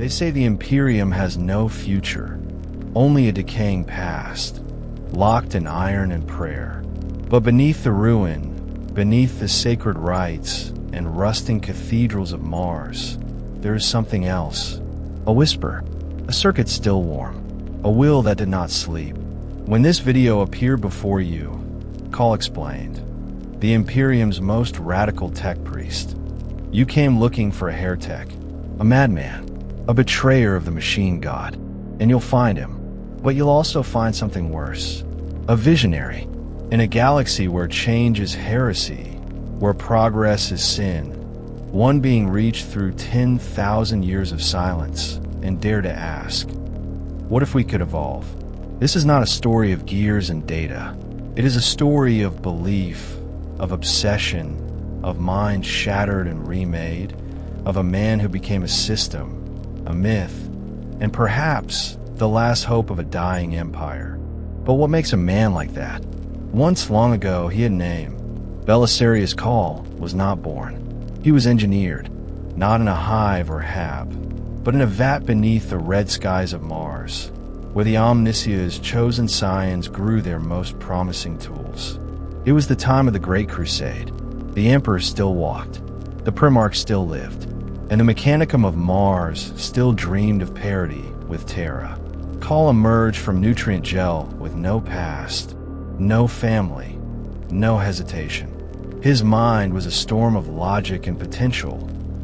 They say the Imperium has no future, only a decaying past, locked in iron and prayer. But beneath the ruin, beneath the sacred rites and rusting cathedrals of Mars, there is something else. A whisper, a circuit still warm, a will that did not sleep. When this video appeared before you, Cawl explained, the Imperium's most radical tech priest. You came looking for a heretic, a madman, a betrayer of the machine god, and you'll find him. But you'll also find something worse, a visionary. In a galaxy where change is heresy, where progress is sin, one being reached through 10,000 years of silence, and dare to ask, what if we could evolve? This is not a story of gears and data. It is a story of belief, of obsession, of mind shattered and remade, of a man who became a system, a myth, and perhaps the last hope of a dying empire. But what makes a man like that? Once long ago he had a name. Belisarius Cawl was not born. He was engineered, not in a hive or hab, but in a vat beneath the red skies of Mars, where the Omnissia's chosen scions grew their most promising tools. It was the time of the Great Crusade. The Emperor still walked, the Primarch still lived, and the Mechanicum of Mars still dreamed of parity with Terra. Cawl emerged from nutrient gel with no past, no family, no hesitation. His mind was a storm of logic and potential,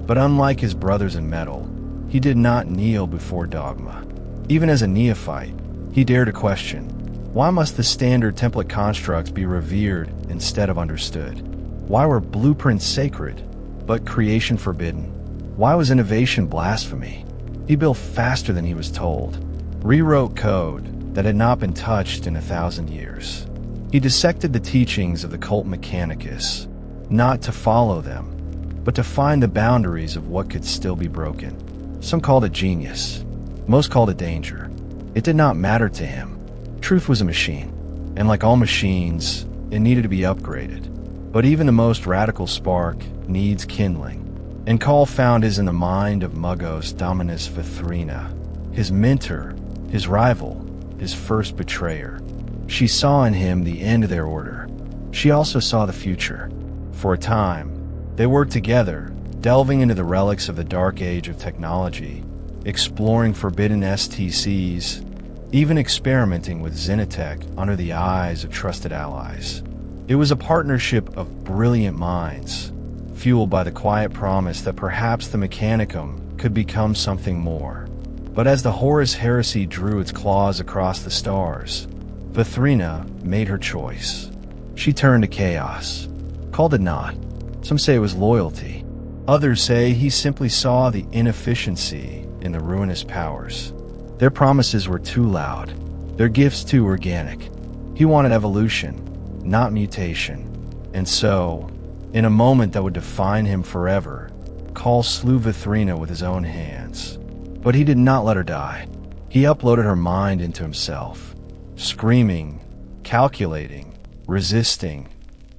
but unlike his brothers in metal, he did not kneel before dogma. Even as a neophyte, he dared to question, why must the standard template constructs be revered instead of understood? Why were blueprints sacred, but creation forbidden? Why was innovation blasphemy? He built faster than he was told, rewrote code that had not been touched in 1,000 years. He dissected the teachings of the cult Mechanicus, not to follow them, but to find the boundaries of what could still be broken. Some called it genius. Most called it danger. It did not matter to him. Truth was a machine, and like all machines, it needed to be upgraded. But even the most radical spark needs kindling, and Cawl found his in the mind of Muggos Dominus Vithrina, his mentor, his rival, his first betrayer. She saw in him the end of their order. She also saw the future. For a time, they worked together, delving into the relics of the dark age of technology, exploring forbidden STCs, even experimenting with Xenotech under the eyes of trusted allies. It was a partnership of brilliant minds, fueled by the quiet promise that perhaps the Mechanicum could become something more. But as the Horus heresy drew its claws across the stars, Vithrina made her choice. She turned to chaos. Cawl did not. Some say it was loyalty. Others say he simply saw the inefficiency in the ruinous powers. Their promises were too loud, their gifts too organic. He wanted evolution, not mutation. And so, in a moment that would define him forever, Cawl slew Vithrina with his own hands. But he did not let her die. He uploaded her mind into himself, screaming, calculating, resisting.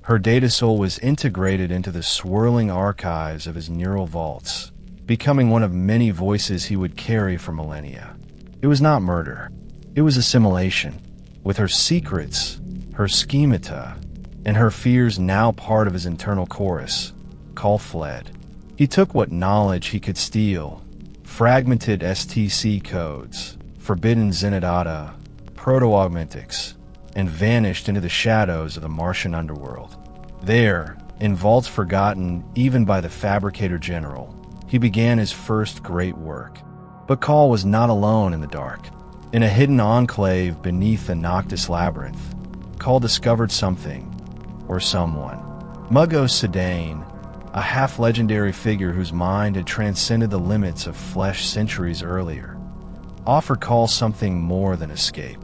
Her data soul was integrated into the swirling archives of his neural vaults, becoming one of many voices he would carry for millennia. It was not murder. It was assimilation. With her secrets, her schemata, and her fears now part of his internal chorus, Cawl fled. He took what knowledge he could steal, fragmented STC codes, forbidden Zenodata, proto-augmentics, and vanished into the shadows of the Martian underworld. There, in vaults forgotten even by the Fabricator General, he began his first great work. But Cawl was not alone in the dark. In a hidden enclave beneath the Noctis Labyrinth, Cawl discovered something, or someone. Muggos Sedane, a half-legendary figure whose mind had transcended the limits of flesh centuries earlier, offered Cawl something more than escape.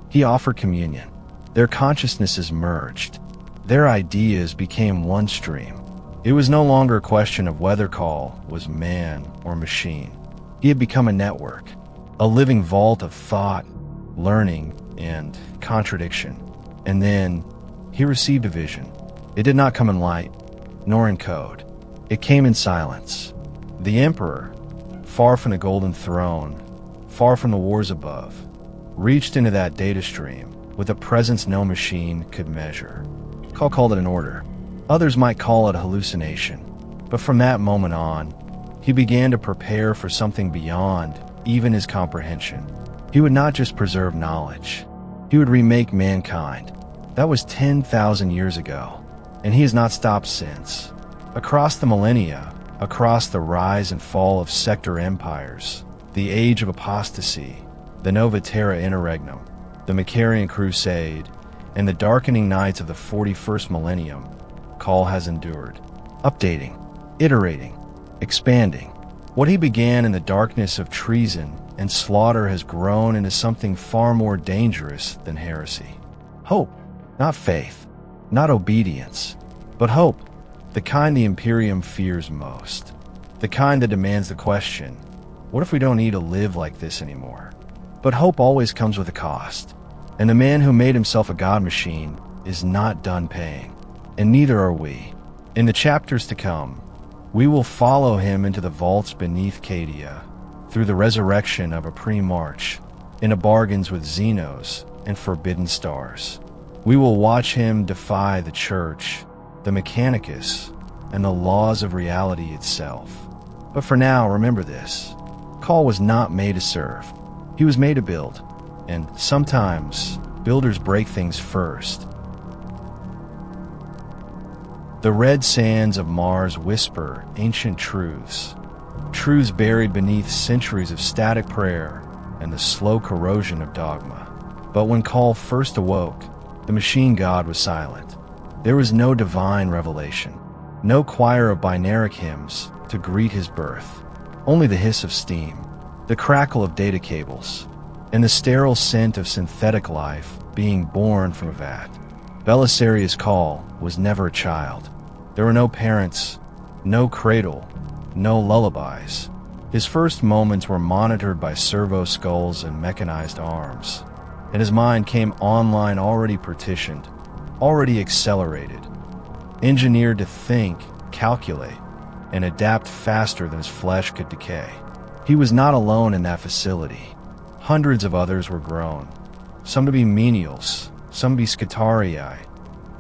He offered communion. Their consciousnesses merged. Their ideas became one stream. It was no longer a question of whether Cawl was man or machine. He had become a network, a living vault of thought, learning, and contradiction. And then, he received a vision. It did not come in light, nor in code. It came in silence. The Emperor, far from the Golden Throne, far from the wars above, reached into that data stream with a presence no machine could measure. Cawl called it an order. Others might call it a hallucination. But from that moment on, he began to prepare for something beyond even his comprehension. He would not just preserve knowledge. He would remake mankind. That was 10,000 years ago, and he has not stopped since. Across the millennia, across the rise and fall of sector empires, the age of apostasy, the Nova Terra Interregnum, the Macarian Crusade, and the darkening nights of the 41st millennium, Cawl has endured, updating, iterating, expanding. What he began in the darkness of treason and slaughter has grown into something far more dangerous than heresy. Hope, not faith, not obedience, but hope, the kind the Imperium fears most, the kind that demands the question, what if we don't need to live like this anymore? But hope always comes with a cost, and the man who made himself a god machine is not done paying, and neither are we. In the chapters to come, we will follow him into the vaults beneath Cadia, through the resurrection of a pre-march, into bargains with Xenos and forbidden stars. We will watch him defy the Church, the Mechanicus, and the laws of reality itself. But for now, remember this. Cawl was not made to serve. He was made to build, and sometimes builders break things first. The red sands of Mars whisper ancient truths, truths buried beneath centuries of static prayer and the slow corrosion of dogma. But when Cawl first awoke, the machine god was silent. There was no divine revelation, no choir of binaric hymns to greet his birth, only the hiss of steam, the crackle of data cables, and the sterile scent of synthetic life being born from a vat. Belisarius Cawl was never a child. There were no parents, no cradle, no lullabies. His first moments were monitored by servo skulls and mechanized arms, and his mind came online already partitioned, already accelerated, engineered to think, calculate, and adapt faster than his flesh could decay. He was not alone in that facility. Hundreds of others were grown, some to be menials, some to be Scutarii,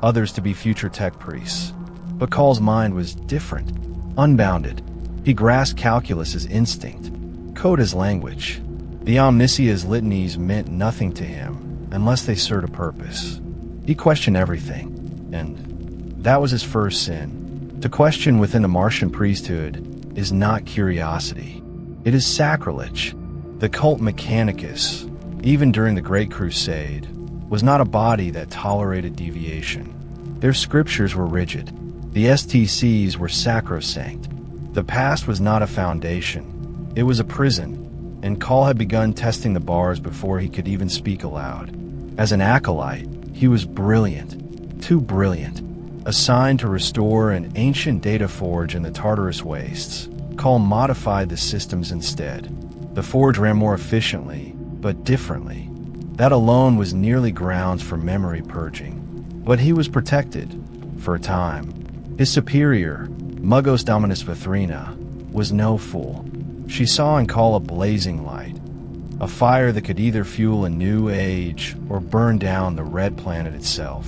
others to be future tech priests. But Cawl's mind was different, unbounded. He grasped calculus as instinct, code as language. The Omnissia's litanies meant nothing to him unless they served a purpose. He questioned everything, and that was his first sin. To question within the Martian priesthood is not curiosity. It is sacrilege. The cult Mechanicus, even during the Great Crusade, was not a body that tolerated deviation. Their scriptures were rigid. The STCs were sacrosanct. The past was not a foundation. It was a prison, and Cawl had begun testing the bars before he could even speak aloud. As an acolyte, he was brilliant, too brilliant. Assigned to restore an ancient data forge in the Tartarus wastes, Cawl modified the systems instead. The forge ran more efficiently, but differently. That alone was nearly grounds for memory purging. But he was protected, for a time. His superior, Mugos Dominus Vithrina, was no fool. She saw in Cawl a blazing light, a fire that could either fuel a new age or burn down the red planet itself.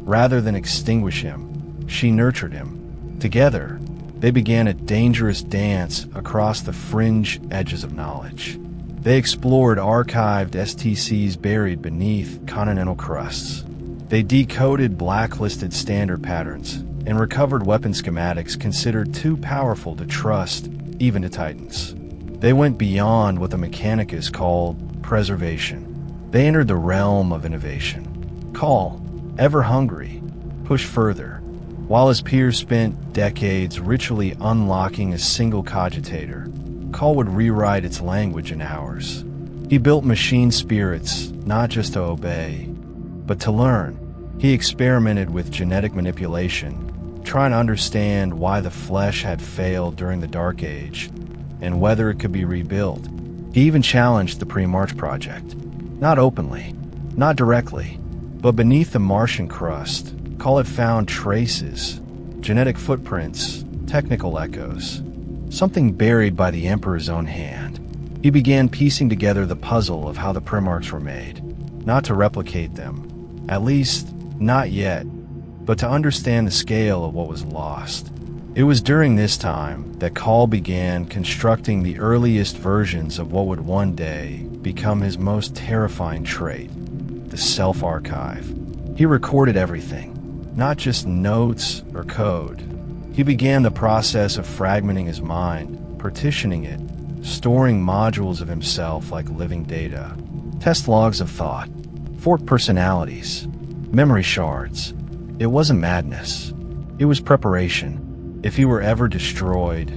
Rather than extinguish him, she nurtured him. Together, they began a dangerous dance across the fringe edges of knowledge. They explored archived STCs buried beneath continental crusts. They decoded blacklisted standard patterns and recovered weapon schematics considered too powerful to trust, even to Titans. They went beyond what the Mechanicus called preservation. They entered the realm of innovation. Cawl, ever hungry, pushed further, while his peers spent decades ritually unlocking a single cogitator. Cawl would rewrite its language in hours. He built machine spirits not just to obey, but to learn. He experimented with genetic manipulation, trying to understand why the flesh had failed during the Dark Age, and whether it could be rebuilt. He even challenged the Pre-March project. Not openly, not directly, but beneath the Martian crust, Cawl had found traces, genetic footprints, technical echoes. something buried by the Emperor's own hand. He began piecing together the puzzle of how the Primarchs were made, not to replicate them, at least not yet, but to understand the scale of what was lost. It was during this time that Cawl began constructing the earliest versions of what would one day become his most terrifying trait, the self-archive. He recorded everything, not just notes or code. He began the process of fragmenting his mind, partitioning it, storing modules of himself like living data, test logs of thought, forked personalities, memory shards. It wasn't madness. It was preparation. If he were ever destroyed,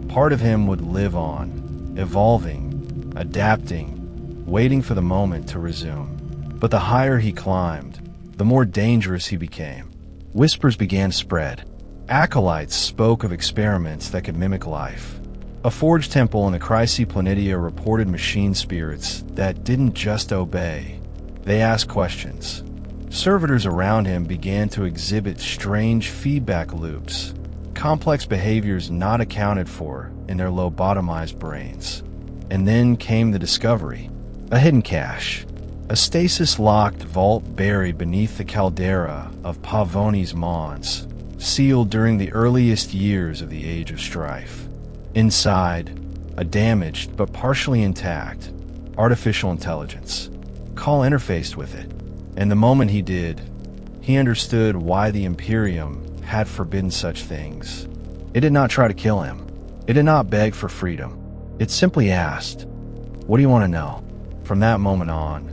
part of him would live on, evolving, adapting, waiting for the moment to resume. But the higher he climbed, the more dangerous he became. Whispers began to spread. Acolytes spoke of experiments that could mimic life. A forge temple in the Chrysi Planitia reported machine spirits that didn't just obey. They asked questions. Servitors around him began to exhibit strange feedback loops, complex behaviors not accounted for in their lobotomized brains. And then came the discovery. A hidden cache. A stasis-locked vault buried beneath the caldera of Pavonis Mons, sealed during the earliest years of the Age of Strife. Inside, a damaged but partially intact artificial intelligence. Cawl interfaced with it, and the moment he did, he understood why the Imperium had forbidden such things. It did not try to kill him. It did not beg for freedom. It simply asked, "What do you want to know?" From that moment on,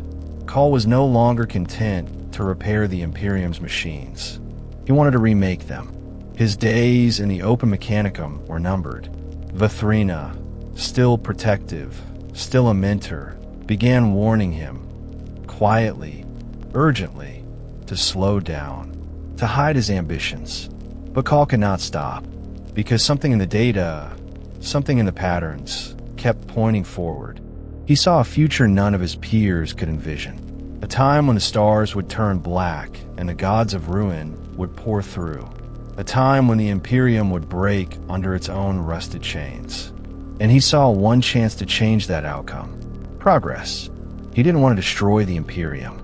Cawl was no longer content to repair the Imperium's machines. He wanted to remake them. His days in the open Mechanicum were numbered. Vathrina, still protective, still a mentor, began warning him, quietly, urgently, to slow down, to hide his ambitions. But Cawl could not stop, because something in the data, something in the patterns, kept pointing forward. He saw a future none of his peers could envision. A time when the stars would turn black and the gods of ruin would pour through. A time when the Imperium would break under its own rusted chains. And he saw one chance to change that outcome. Progress. He didn't want to destroy the Imperium.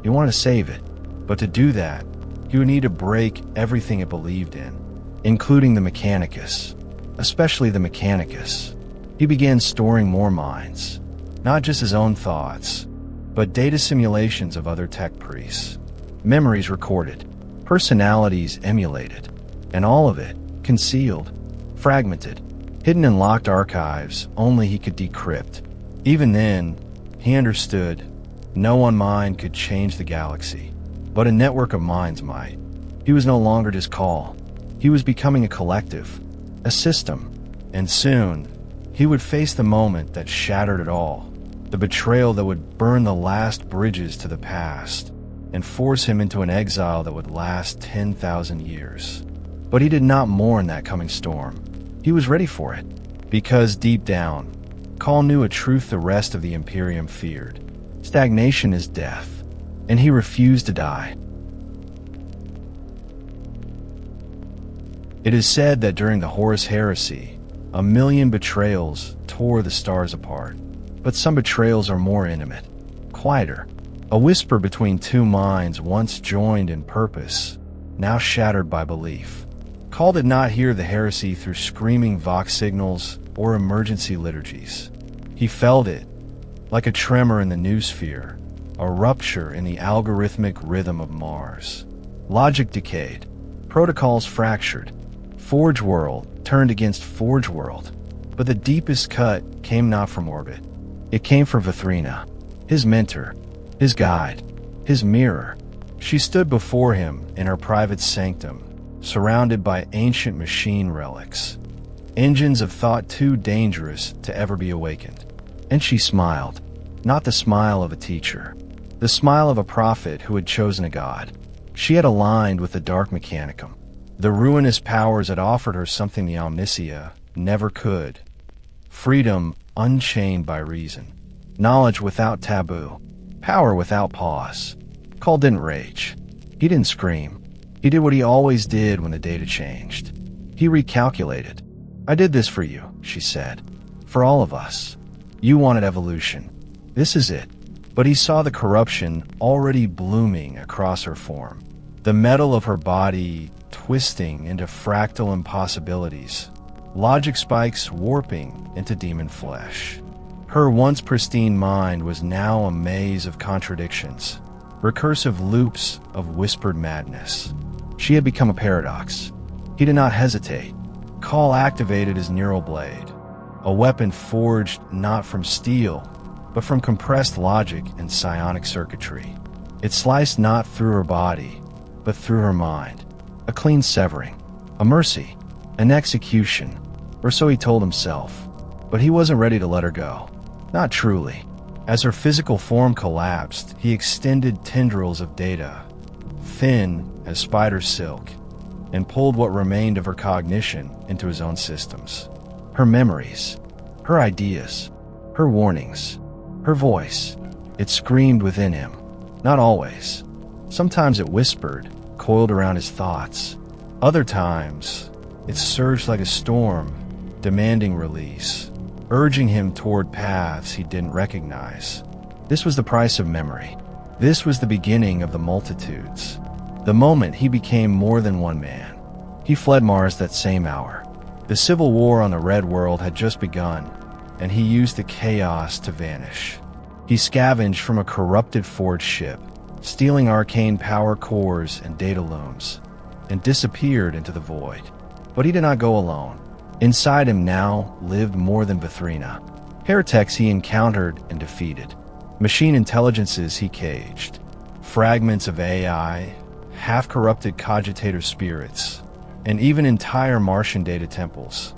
He wanted to save it. But to do that, he would need to break everything it believed in, including the Mechanicus, especially the Mechanicus. He began storing more minds, not just his own thoughts, but data simulations of other tech priests, memories recorded, personalities emulated, and all of it concealed, fragmented, hidden in locked archives only he could decrypt. Even then, he understood no one mind could change the galaxy, but a network of minds might. He was no longer just Cawl. He was becoming a collective, a system, and soon he would face the moment that shattered it all, the betrayal that would burn the last bridges to the past and force him into an exile that would last 10,000 years. But he did not mourn that coming storm. He was ready for it, because deep down, Cawl knew a truth the rest of the Imperium feared. Stagnation is death, and he refused to die. It is said that during the Horus Heresy, 1,000,000 betrayals tore the stars apart. But some betrayals are more intimate, quieter. A whisper between two minds once joined in purpose, now shattered by belief. Cawl did not hear the heresy through screaming Vox signals or emergency liturgies. He felt it, like a tremor in the noosphere, a rupture in the algorithmic rhythm of Mars. Logic decayed, protocols fractured, Forge World turned against Forge World. But the deepest cut came not from orbit. It came from Vathrina, his mentor, his guide, his mirror. She stood before him in her private sanctum, surrounded by ancient machine relics, engines of thought too dangerous to ever be awakened. And she smiled, not the smile of a teacher, the smile of a prophet who had chosen a god. She had aligned with the dark Mechanicum. The ruinous powers had offered her something the Omnisia never could. Freedom unchained by reason. Knowledge without taboo. Power without pause. Cawl didn't rage. He didn't scream. He did what he always did when the data changed. He recalculated. "I did this for you," she said. "For all of us. You wanted evolution. This is it." But he saw the corruption already blooming across her form. The metal of her body twisting into fractal impossibilities. Logic spikes warping into demon flesh. Her once pristine mind was now a maze of contradictions, recursive loops of whispered madness. She had become a paradox. He did not hesitate. Cawl activated his neural blade, a weapon forged not from steel, but from compressed logic and psionic circuitry. It sliced not through her body, but through her mind. A clean severing, a mercy, an execution, or so he told himself. But he wasn't ready to let her go. Not truly. As her physical form collapsed, he extended tendrils of data, thin as spider silk, and pulled what remained of her cognition into his own systems. Her memories, her ideas, her warnings, her voice. It screamed within him. Not always. Sometimes it whispered, coiled around his thoughts. Other times, it surged like a storm, demanding release, urging him toward paths he didn't recognize. This was the price of memory. This was the beginning of the multitudes. The moment he became more than one man. He fled Mars that same hour. The civil war on the Red World had just begun, and he used the chaos to vanish. He scavenged from a corrupted forged ship, stealing arcane power cores and data looms, and disappeared into the void. But he did not go alone. Inside him now lived more than Vithrina. Heretics he encountered and defeated. Machine intelligences he caged. Fragments of AI, half-corrupted cogitator spirits, and even entire Martian data temples.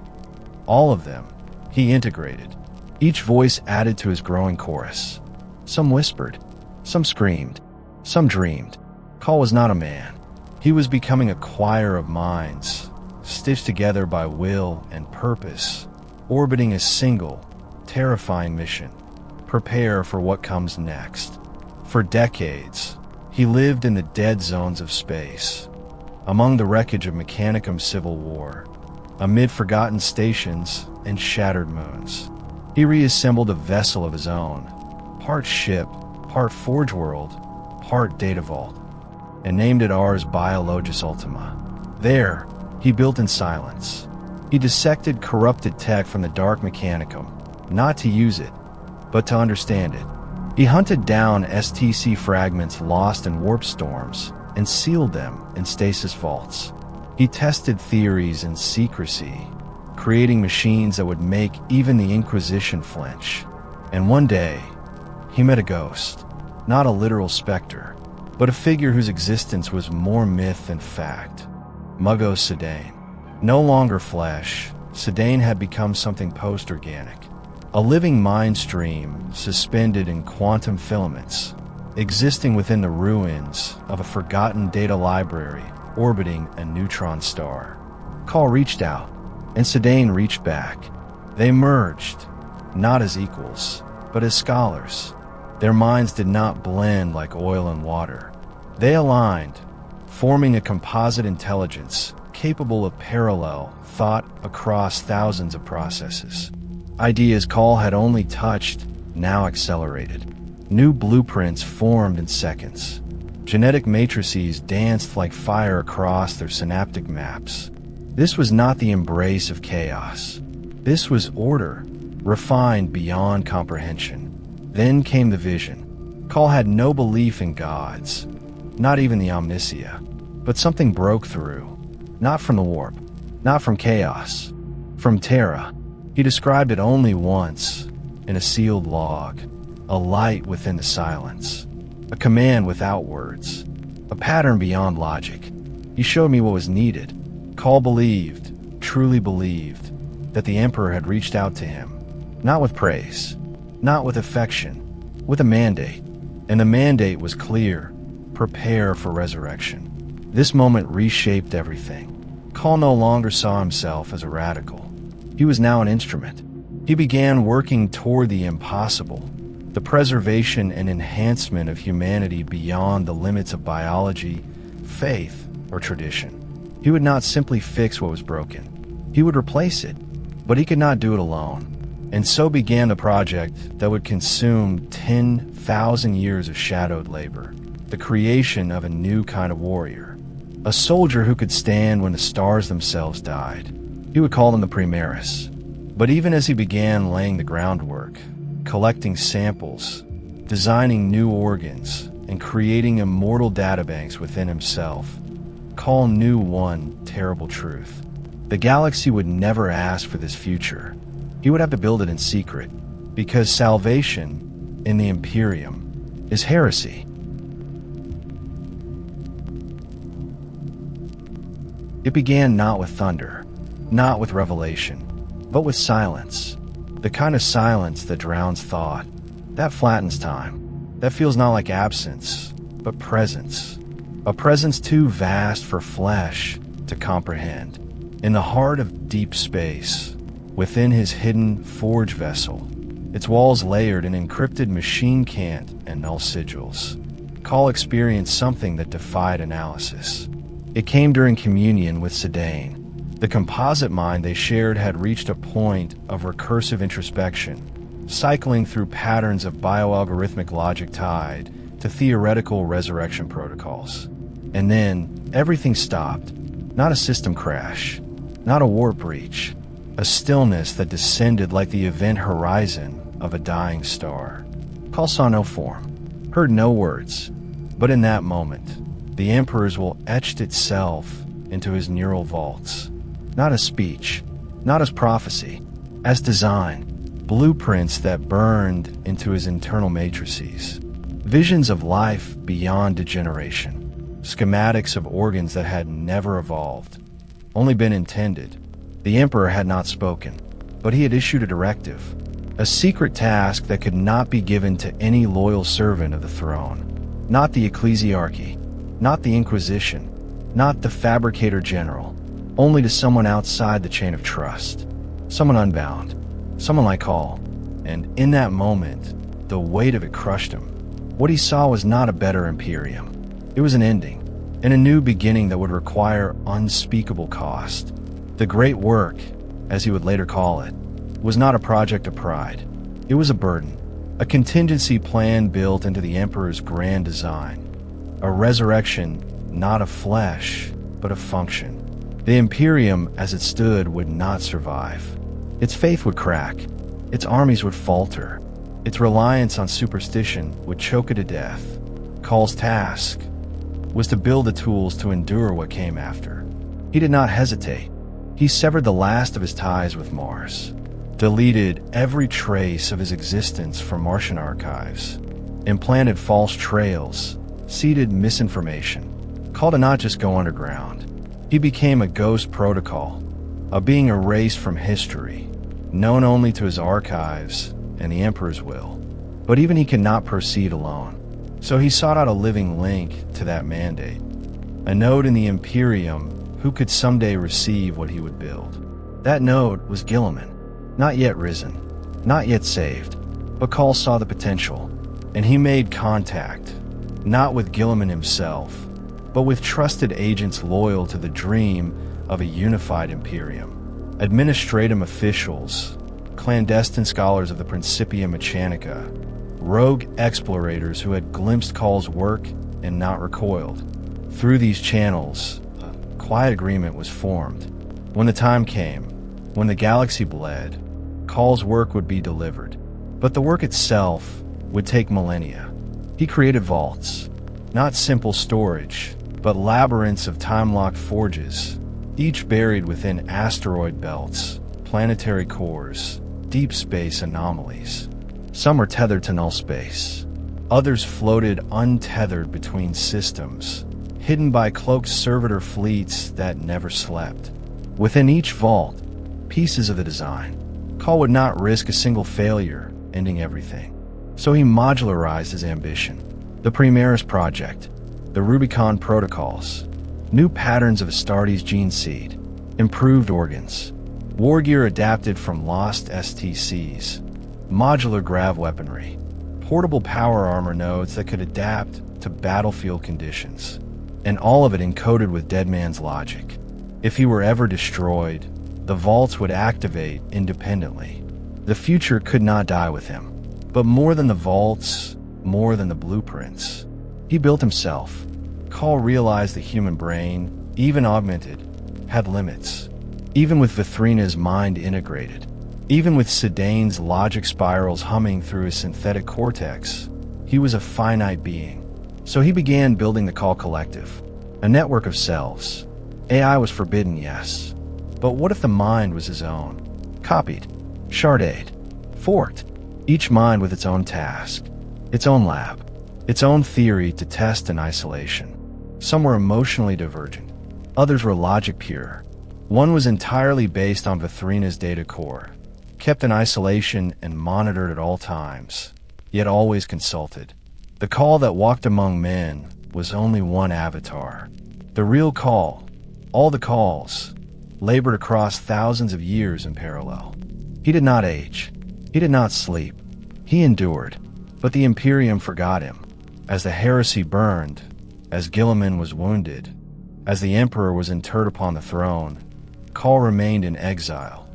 All of them he integrated. Each voice added to his growing chorus. Some whispered, some screamed, some dreamed. Cawl was not a man. He was becoming a choir of minds, stitched together by will and purpose, orbiting a single, terrifying mission. Prepare for what comes next. For decades, he lived in the dead zones of space, among the wreckage of Mechanicum civil war, amid forgotten stations and shattered moons. He reassembled a vessel of his own, part ship, part forge world, part data vault, and named it Ars Biologus Ultima. There, he built in silence. He dissected corrupted tech from the dark Mechanicum, not to use it, but to understand it. He hunted down STC fragments lost in warp storms and sealed them in stasis vaults. He tested theories in secrecy, creating machines that would make even the Inquisition flinch. And one day, he met a ghost, not a literal specter, but a figure whose existence was more myth than fact. Mugos Sedane. No longer flesh, Sedane had become something post-organic. A living mind stream suspended in quantum filaments, existing within the ruins of a forgotten data library orbiting a neutron star. Cawl reached out, and Sedane reached back. They merged, not as equals, but as scholars. Their minds did not blend like oil and water. They aligned, forming a composite intelligence capable of parallel thought across thousands of processes. Ideas Cawl had only touched, now accelerated. New blueprints formed in seconds. Genetic matrices danced like fire across their synaptic maps. This was not the embrace of chaos. This was order, refined beyond comprehension. Then came the vision. Cawl had no belief in gods, not even the Omnisia. But something broke through. Not from the warp, not from chaos, from Terra. He described it only once, in a sealed log, a light within the silence, a command without words, a pattern beyond logic. He showed me what was needed. Cawl believed, truly believed, that the Emperor had reached out to him, not with praise, not with affection, with a mandate. And the mandate was clear: prepare for resurrection. This moment reshaped everything. Cawl no longer saw himself as a radical. He was now an instrument. He began working toward the impossible, the preservation and enhancement of humanity beyond the limits of biology, faith, or tradition. He would not simply fix what was broken. He would replace it, But he could not do it alone. And so began the project that would consume 10,000 years of shadowed labor, the creation of a new kind of warrior, a soldier who could stand when the stars themselves died. He would call them the Primaris. But even as he began laying the groundwork, collecting samples, designing new organs, and creating immortal databanks within himself, Cawl knew one terrible truth. The galaxy would never ask for this future. He would have to build it in secret, because salvation in the Imperium is heresy. It began not with thunder, not with revelation, but with silence. The kind of silence that drowns thought, that flattens time, that feels not like absence, but presence. A presence too vast for flesh to comprehend. In the heart of deep space, within his hidden forge vessel, its walls layered in encrypted machine cant and null sigils, Cawl experienced something that defied analysis. It came during communion with Sedain. The composite mind they shared had reached a point of recursive introspection, cycling through patterns of bioalgorithmic logic tied to theoretical resurrection protocols. And then, everything stopped. Not a system crash, not a warp breach, a stillness that descended like the event horizon of a dying star. Cawl saw no form, heard no words, but in that moment, the Emperor's will etched itself into his neural vaults. Not as speech, not as prophecy, as design, blueprints that burned into his internal matrices. Visions of life beyond degeneration, schematics of organs that had never evolved, only been intended. The Emperor had not spoken, but he had issued a directive, a secret task that could not be given to any loyal servant of the throne. Not the ecclesiarchy, not the Inquisition, not the fabricator general, only to someone outside the chain of trust, someone unbound, someone like Cawl. And in that moment, the weight of it crushed him. What he saw was not a better Imperium. It was an ending, and a new beginning that would require unspeakable cost. The great work, as he would later call it, was not a project of pride. It was a burden, a contingency plan built into the Emperor's grand design. A resurrection not of flesh, but of function. The Imperium, as it stood, would not survive. Its faith would crack, its armies would falter, its reliance on superstition would choke it to death. Cawl's task was to build the tools to endure what came after. He did not hesitate. He severed the last of his ties with Mars, deleted every trace of his existence from Martian archives, implanted false trails, seeded misinformation. Cawl to not just go underground. He became a ghost protocol, a being erased from history, known only to his archives and the Emperor's will. But even he could not proceed alone, so he sought out a living link to that mandate, a node in the Imperium who could someday receive what he would build. That node was Guilliman, not yet risen, not yet saved, but Cawl saw the potential, and he made contact, not with Guilliman himself, but with trusted agents loyal to the dream of a unified Imperium. Administratum officials, clandestine scholars of the Principia Mechanica, rogue explorators who had glimpsed Cawl's work and not recoiled. Through these channels, a quiet agreement was formed. When the time came, when the galaxy bled, Cawl's work would be delivered. But the work itself would take millennia. He created vaults, not simple storage, but labyrinths of time-locked forges, each buried within asteroid belts, planetary cores, deep space anomalies. Some were tethered to null space. Others floated untethered between systems, hidden by cloaked servitor fleets that never slept. Within each vault, pieces of the design. Cawl would not risk a single failure, ending everything. So he modularized his ambition. The Primaris Project, the Rubicon protocols, new patterns of Astartes gene seed, improved organs, war gear adapted from lost STCs, modular grav weaponry, portable power armor nodes that could adapt to battlefield conditions, and all of it encoded with dead man's logic. If he were ever destroyed, The vaults would activate independently. The future could not die with him. But more than the vaults, more than the blueprints, he built himself. Cawl realized the human brain, even augmented, had limits. Even with Vithrina's mind integrated, even with Sedane's logic spirals humming through his synthetic cortex, he was a finite being. So he began building the Cawl Collective, a network of selves. AI was forbidden, yes. But what if the mind was his own? Copied, sharded, forked, each mind with its own task, its own lab, its own theory to test in isolation. Some were emotionally divergent, others were logic pure. One was entirely based on Vithrina's data core, kept in isolation and monitored at all times, yet always consulted. The Cawl that walked among men was only one avatar. The real Cawl, all the Cawls, labored across thousands of years in parallel. He did not age. He did not sleep. He endured. But the Imperium forgot him. As the heresy burned, as Guilliman was wounded, as the Emperor was interred upon the throne, Cawl remained in exile,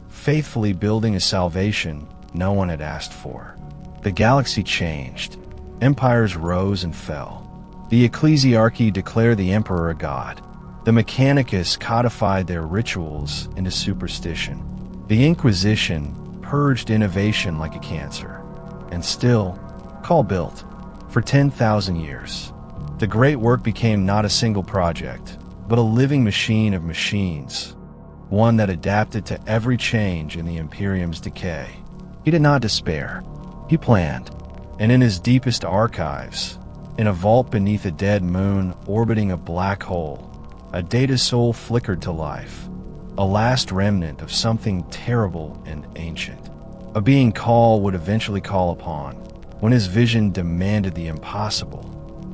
faithfully building a salvation no one had asked for. The galaxy changed. Empires rose and fell. The ecclesiarchy declared the Emperor a god. The Mechanicus codified their rituals into superstition. The Inquisition purged innovation like a cancer. And still, Cawl built. For 10,000 years. The great work became not a single project, but a living machine of machines, one that adapted to every change in the Imperium's decay. He did not despair. He planned. And in his deepest archives, in a vault beneath a dead moon orbiting a black hole, a data soul flickered to life, a last remnant of something terrible and ancient. A being Cawl would eventually call upon, when his vision demanded the impossible.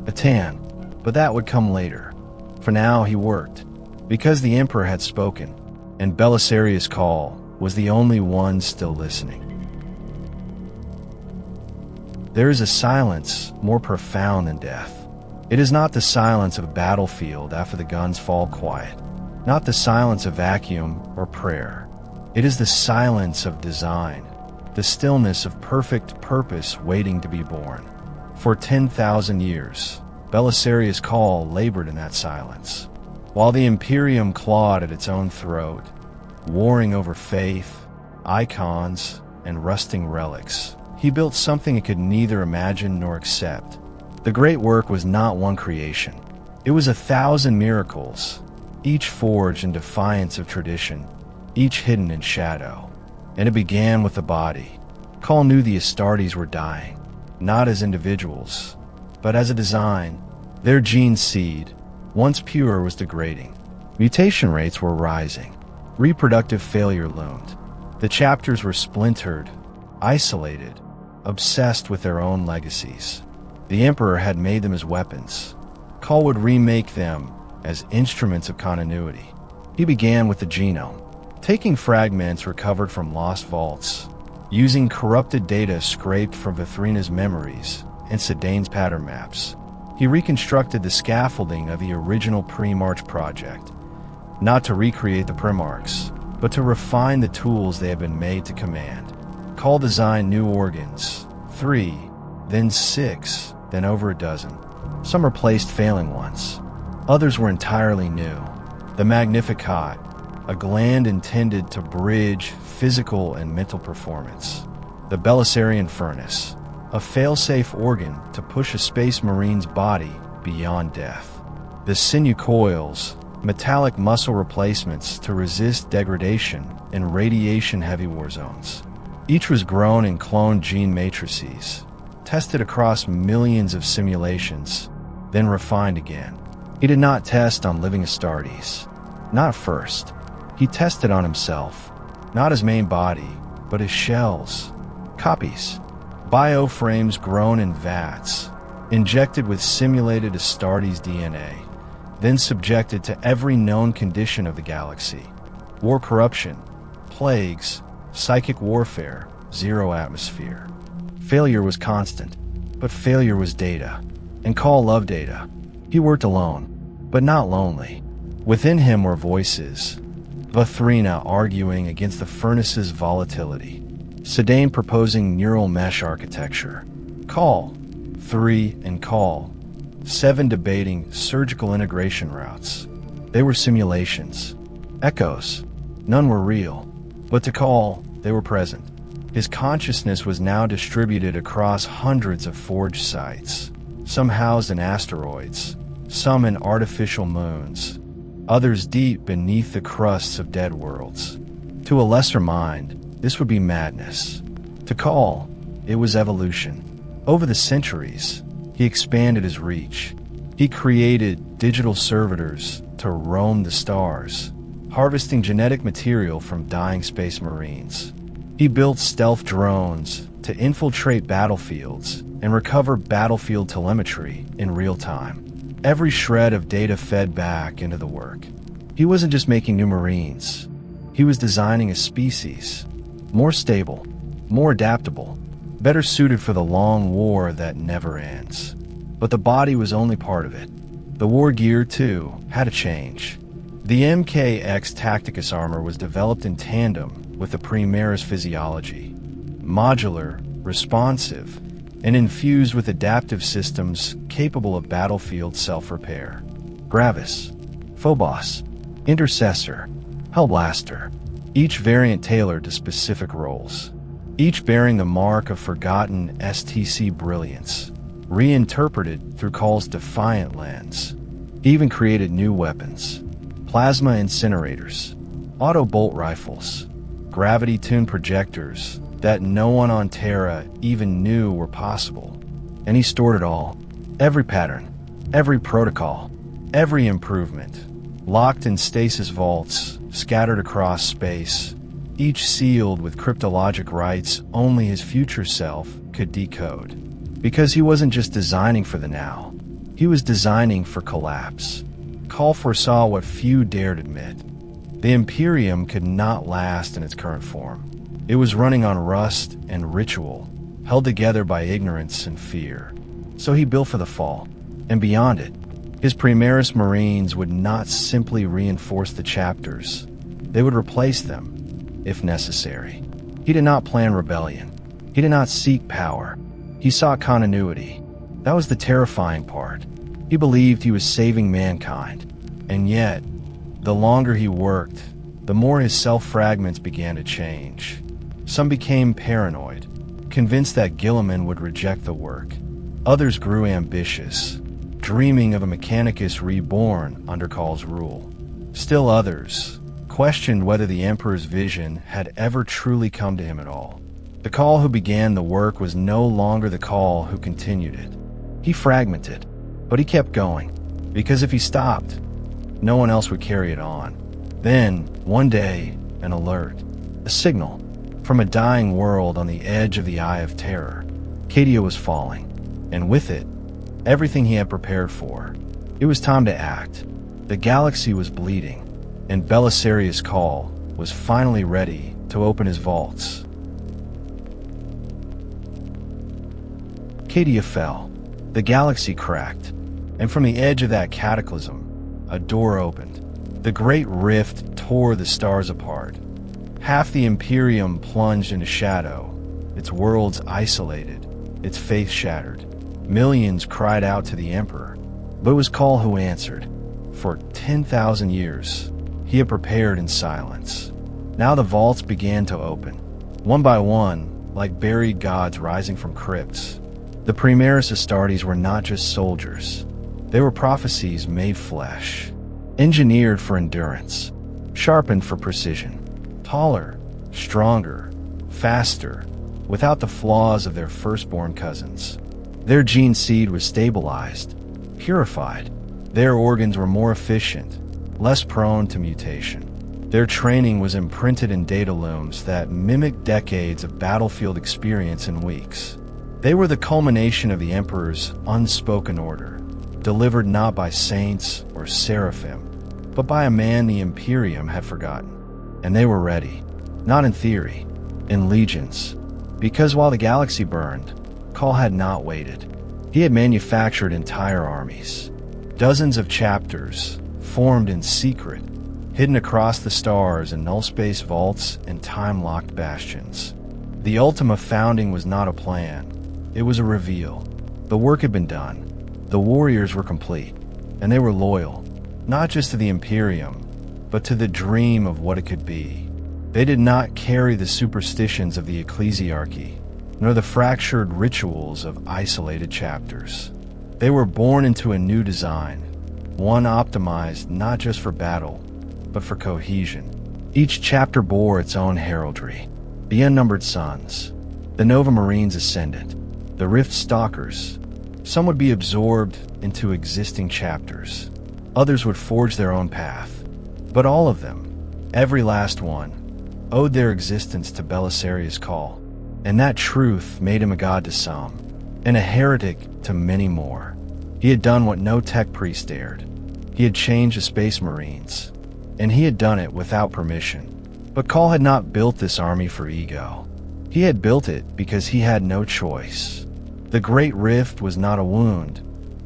A Tan, but that would come later. For now he worked, because the Emperor had spoken, and Belisarius Cawl was the only one still listening. There is a silence more profound than death. It is not the silence of a battlefield after the guns fall quiet, not the silence of vacuum or prayer. It is the silence of design, the stillness of perfect purpose waiting to be born. For 10,000 years, Belisarius Cawl labored in that silence, while the Imperium clawed at its own throat, warring over faith, icons, and rusting relics. He built something it could neither imagine nor accept. The great work was not one creation. It was 1,000 miracles, each forged in defiance of tradition, each hidden in shadow. And it began with the body. Cawl knew the Astartes were dying, not as individuals, but as a design. Their gene seed, once pure, was degrading. Mutation rates were rising. Reproductive failure loomed. The chapters were splintered, isolated, obsessed with their own legacies. The Emperor had made them as weapons. Cawl would remake them as instruments of continuity. He began with the genome, taking fragments recovered from lost vaults, using corrupted data scraped from Vithrina's memories and Sedane's pattern maps. He reconstructed the scaffolding of the original pre-March project, not to recreate the Primarchs, but to refine the tools they had been made to command. Cawl designed new organs, 3, then 6, then over a dozen. Some replaced failing ones. Others were entirely new. The Magnificat, a gland intended to bridge physical and mental performance. The Belisarian Furnace, a fail-safe organ to push a Space Marine's body beyond death. The Sinew Coils, metallic muscle replacements to resist degradation in radiation-heavy war zones. Each was grown in cloned gene matrices, tested across millions of simulations, then refined again. He did not test on living Astartes. Not first. He tested on himself, not his main body, but his shells, copies, bioframes grown in vats, injected with simulated Astartes DNA, then subjected to every known condition of the galaxy. War corruption, plagues, psychic warfare, zero atmosphere. Failure was constant, but failure was data, and Cawl loved data. He worked alone, but not lonely. Within him were voices Bathrina arguing against the furnace's volatility, Sedaine proposing neural mesh architecture, Cawl 3 and Cawl 7 debating surgical integration routes. They were simulations, echoes. None were real, but to Cawl, they were present. His consciousness was now distributed across hundreds of forge sites, some housed in asteroids, some in artificial moons, others deep beneath the crusts of dead worlds. To a lesser mind, this would be madness. To Cawl, it was evolution. Over the centuries, he expanded his reach. He created digital servitors to roam the stars, harvesting genetic material from dying space marines. He built stealth drones to infiltrate battlefields and recover battlefield telemetry in real time. Every shred of data fed back into the work. He wasn't just making new marines. He was designing a species, more stable, more adaptable, better suited for the long war that never ends. But the body was only part of it. The war gear, too, had to change. The MKX Tacticus armor was developed in tandem with the Primaris physiology, modular, responsive, and infused with adaptive systems capable of battlefield self-repair. Gravis, Phobos, Intercessor, Hellblaster, each variant tailored to specific roles, each bearing the mark of forgotten STC brilliance, reinterpreted through Cawl's defiant lens. He even created new weapons, plasma incinerators, auto bolt rifles, gravity-tuned projectors that no one on Terra even knew were possible. And he stored it all, every pattern, every protocol, every improvement, locked in stasis vaults scattered across space, each sealed with cryptologic rites only his future self could decode. Because he wasn't just designing for the now, he was designing for collapse. Cawl foresaw what few dared admit. The Imperium could not last in its current form. It was running on rust and ritual, held together by ignorance and fear. So he built for the fall, and beyond it. His Primaris Marines would not simply reinforce the chapters. They would replace them, if necessary. He did not plan rebellion. He did not seek power. He sought continuity. That was the terrifying part. He believed he was saving mankind. And yet, the longer he worked, the more his self-fragments began to change. Some became paranoid, convinced that Guilliman would reject the work. Others grew ambitious, dreaming of a Mechanicus reborn under Cawl's rule. Still others questioned whether the Emperor's vision had ever truly come to him at all. The Cawl who began the work was no longer the Cawl who continued it. He fragmented, but he kept going, because if he stopped, no one else would carry it on. Then, one day, an alert, a signal, from a dying world on the edge of the Eye of Terror. Cadia was falling, and with it, everything he had prepared for. It was time to act. The galaxy was bleeding, and Belisarius Cawl was finally ready to open his vaults. Cadia fell. The galaxy cracked, and from the edge of that cataclysm, a door opened. The great rift tore the stars apart. Half the Imperium plunged into shadow, its worlds isolated, its faith shattered. Millions cried out to the Emperor, but it was Cawl who answered. For 10,000 years, he had prepared in silence. Now the vaults began to open, one by one, like buried gods rising from crypts. The Primaris Astartes were not just soldiers. They were prophecies made flesh, engineered for endurance, sharpened for precision, taller, stronger, faster, without the flaws of their firstborn cousins. Their gene seed was stabilized, purified. Their organs were more efficient, less prone to mutation. Their training was imprinted in data looms that mimicked decades of battlefield experience in weeks. They were the culmination of the Emperor's unspoken order, delivered not by saints or seraphim, but by a man the Imperium had forgotten. And they were ready, not in theory, in legions. Because while the galaxy burned, Cawl had not waited. He had manufactured entire armies. Dozens of chapters, formed in secret, hidden across the stars in null-space vaults and time-locked bastions. The Ultima founding was not a plan. It was a reveal. The work had been done. The warriors were complete, and they were loyal, not just to the Imperium, but to the dream of what it could be. They did not carry the superstitions of the ecclesiarchy, nor the fractured rituals of isolated chapters. They were born into a new design, one optimized not just for battle, but for cohesion. Each chapter bore its own heraldry. The unnumbered suns, the Nova Marines Ascendant, the Rift Stalkers. Some would be absorbed into existing chapters. Others would forge their own path. But all of them, every last one, owed their existence to Belisarius Cawl. And that truth made him a god to some, and a heretic to many more. He had done what no tech priest dared. He had changed the Space Marines, and he had done it without permission. But Cawl had not built this army for ego. He had built it because he had no choice. The Great Rift was not a wound,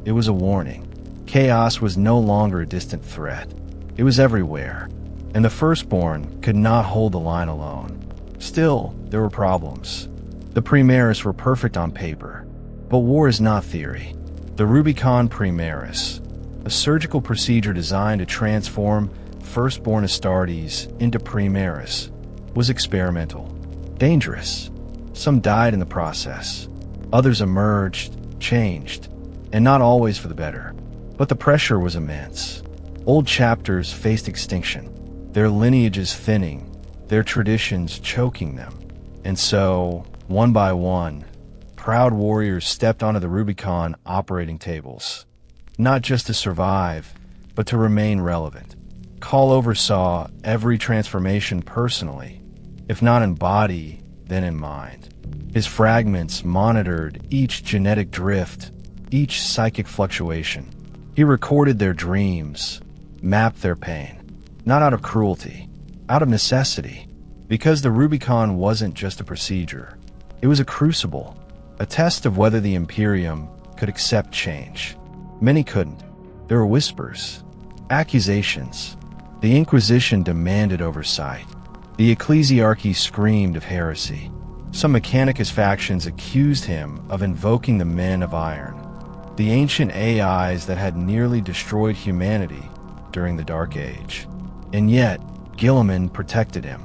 it was a warning. Chaos was no longer a distant threat. It was everywhere, and the Firstborn could not hold the line alone. Still, there were problems. The Primaris were perfect on paper, but war is not theory. The Rubicon Primaris, a surgical procedure designed to transform Firstborn Astartes into Primaris, was experimental, dangerous. Some died in the process. Others emerged, changed, and not always for the better. But the pressure was immense. Old chapters faced extinction, their lineages thinning, their traditions choking them. And so, one by one, proud warriors stepped onto the Rubicon operating tables, not just to survive, but to remain relevant. Cawl oversaw every transformation personally, if not in body, then in mind. His fragments monitored each genetic drift, each psychic fluctuation. He recorded their dreams, mapped their pain, not out of cruelty, out of necessity, because the Rubicon wasn't just a procedure. It was a crucible, a test of whether the Imperium could accept change. Many couldn't. There were whispers, accusations. The Inquisition demanded oversight. The ecclesiarchy screamed of heresy. Some Mechanicus factions accused him of invoking the Men of Iron, the ancient AIs that had nearly destroyed humanity during the Dark Age. And yet, Guilliman protected him,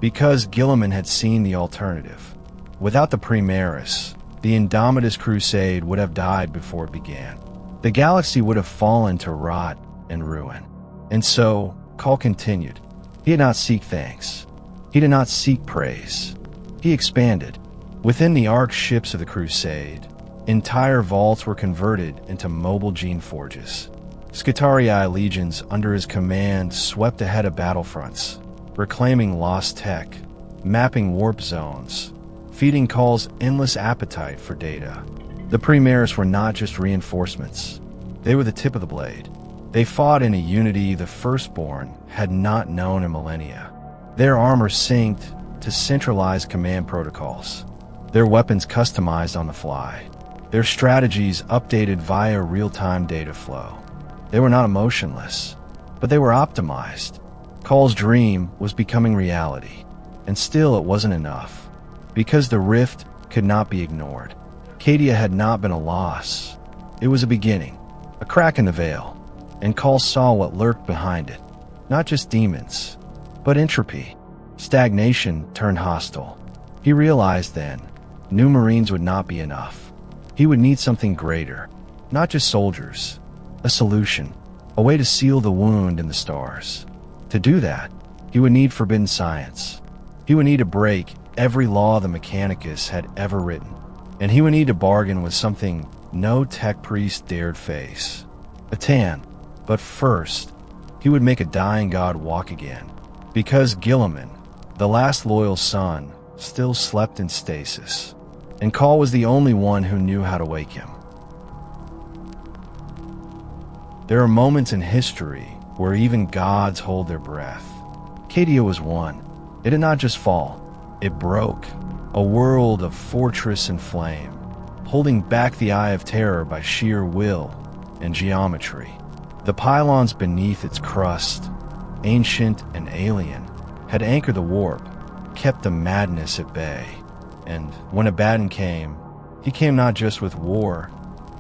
because Guilliman had seen the alternative. Without the Primaris, the Indomitus Crusade would have died before it began. The galaxy would have fallen to rot and ruin. And so, Cawl continued. He did not seek thanks. He did not seek praise. He expanded. Within the arc ships of the Crusade, entire vaults were converted into mobile gene forges. Skitarii legions under his command swept ahead of battlefronts, reclaiming lost tech, mapping warp zones, feeding Cawl's endless appetite for data. The Primaris were not just reinforcements. They were the tip of the blade. They fought in a unity the Firstborn had not known in millennia. Their armor synced to centralized command protocols, their weapons customized on the fly, their strategies updated via real-time data flow. They were not emotionless, but they were optimized. Cawl's dream was becoming reality, and still it wasn't enough, because the rift could not be ignored. Cadia had not been a loss. It was a beginning, a crack in the veil, and Cawl saw what lurked behind it. Not just demons, but entropy. Stagnation turned hostile. He realized then, new Marines would not be enough. He would need something greater, not just soldiers, a solution, a way to seal the wound in the stars. To do that, he would need forbidden science. He would need to break every law the Mechanicus had ever written, and he would need to bargain with something no tech priest dared face. A tan. But first, he would make a dying god walk again, because Guilliman, the last loyal son, still slept in stasis, and Cawl was the only one who knew how to wake him. There are moments in history where even gods hold their breath. Cadia was one. It did not just fall, it broke, a world of fortress and flame, holding back the eye of terror by sheer will and geometry. The pylons beneath its crust, ancient and alien, had anchored the warp, kept the madness at bay. And when Abaddon came, he came not just with war,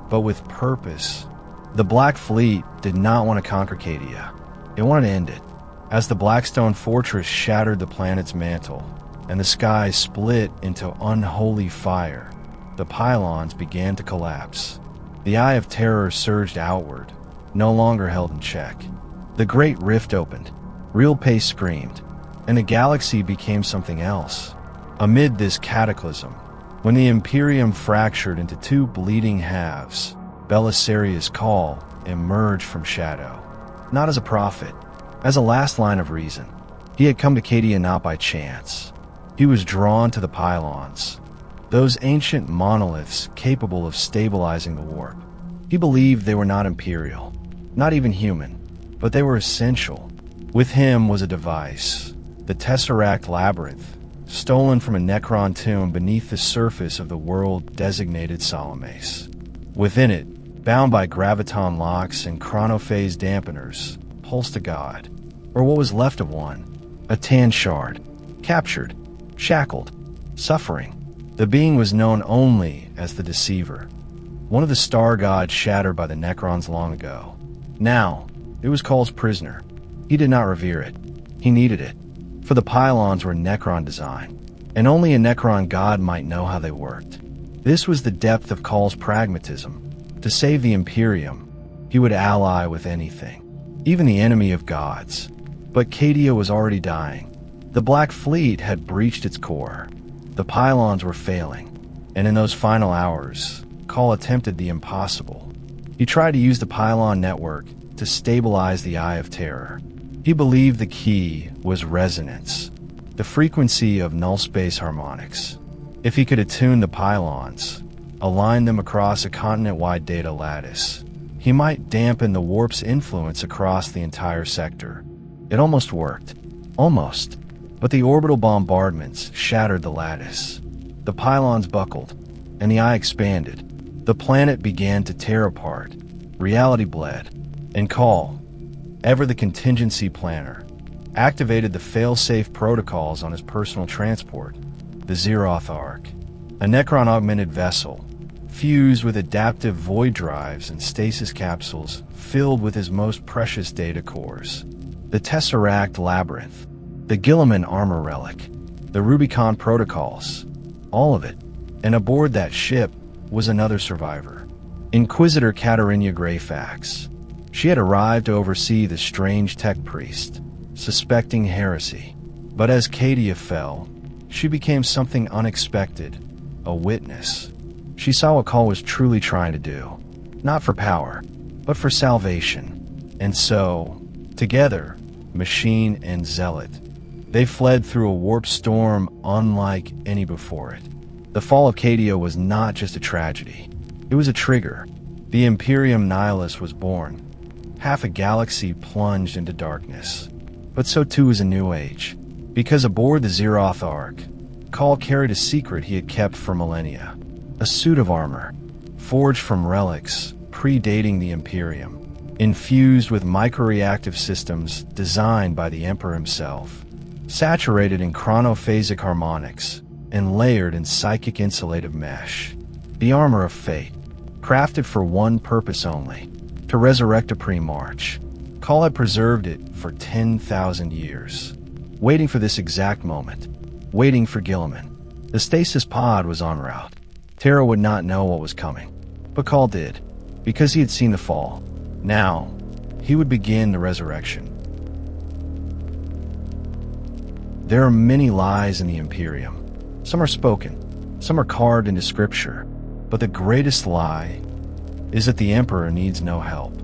but with purpose. The Black Fleet did not want to conquer Cadia. It wanted to end it. As the Blackstone Fortress shattered the planet's mantle, and the sky split into unholy fire, the pylons began to collapse. The Eye of Terror surged outward, no longer held in check. The Great Rift opened, real pace screamed, and the galaxy became something else. Amid this cataclysm, when the Imperium fractured into two bleeding halves, Belisarius Cawl emerged from shadow. Not as a prophet, as a last line of reason. He had come to Cadia not by chance. He was drawn to the pylons, those ancient monoliths capable of stabilizing the warp. He believed they were not imperial, not even human, but they were essential. With him was a device, the Tesseract Labyrinth, stolen from a Necron tomb beneath the surface of the world designated Salamis. Within it, bound by graviton locks and chronophase dampeners, pulsed a god, or what was left of one, a tan shard, captured, shackled, suffering. The being was known only as the Deceiver, one of the star gods shattered by the Necrons long ago. Now, it was Call's prisoner. He did not revere it. He needed it, for the pylons were Necron design, and only a Necron god might know how they worked. This was the depth of Call's pragmatism. To save the Imperium, he would ally with anything, even the enemy of gods. But Cadia was already dying. The Black Fleet had breached its core. The pylons were failing, and in those final hours, Cawl attempted the impossible. He tried to use the pylon network to stabilize the Eye of Terror. He believed the key was resonance, the frequency of null space harmonics. If he could attune the pylons, align them across a continent-wide data lattice, he might dampen the warp's influence across the entire sector. It almost worked. Almost. But the orbital bombardments shattered the lattice. The pylons buckled, and the eye expanded. The planet began to tear apart. Reality bled. And Cawl, ever the contingency planner, activated the fail-safe protocols on his personal transport, the Zeroth Ark, a Necron-augmented vessel, fused with adaptive void drives and stasis capsules filled with his most precious data cores. The Tesseract Labyrinth, the Guilliman armor relic, the Rubicon protocols, all of it. And aboard that ship was another survivor, Inquisitor Katarina Greyfax. She had arrived to oversee the strange tech priest, suspecting heresy. But as Cadia fell, she became something unexpected, a witness. She saw what Cawl was truly trying to do, not for power, but for salvation. And so, together, machine and zealot, they fled through a warp storm unlike any before it. The fall of Cadia was not just a tragedy. It was a trigger. The Imperium Nihilus was born. Half a galaxy plunged into darkness. But so too was a new age. Because aboard the Zeroth Ark, Cawl carried a secret he had kept for millennia. A suit of armor, forged from relics predating the Imperium, infused with microreactive systems designed by the Emperor himself, saturated in chronophasic harmonics, and layered in psychic insulative mesh. The armor of fate, crafted for one purpose only, to resurrect a pre-march. Cawl had preserved it for 10,000 years, waiting for this exact moment, waiting for Guilliman. The stasis pod was en route. Terra would not know what was coming, but Cawl did, because he had seen the fall. Now, he would begin the resurrection. There are many lies in the Imperium. Some are spoken, some are carved into scripture, but the greatest lie is that the Emperor needs no help.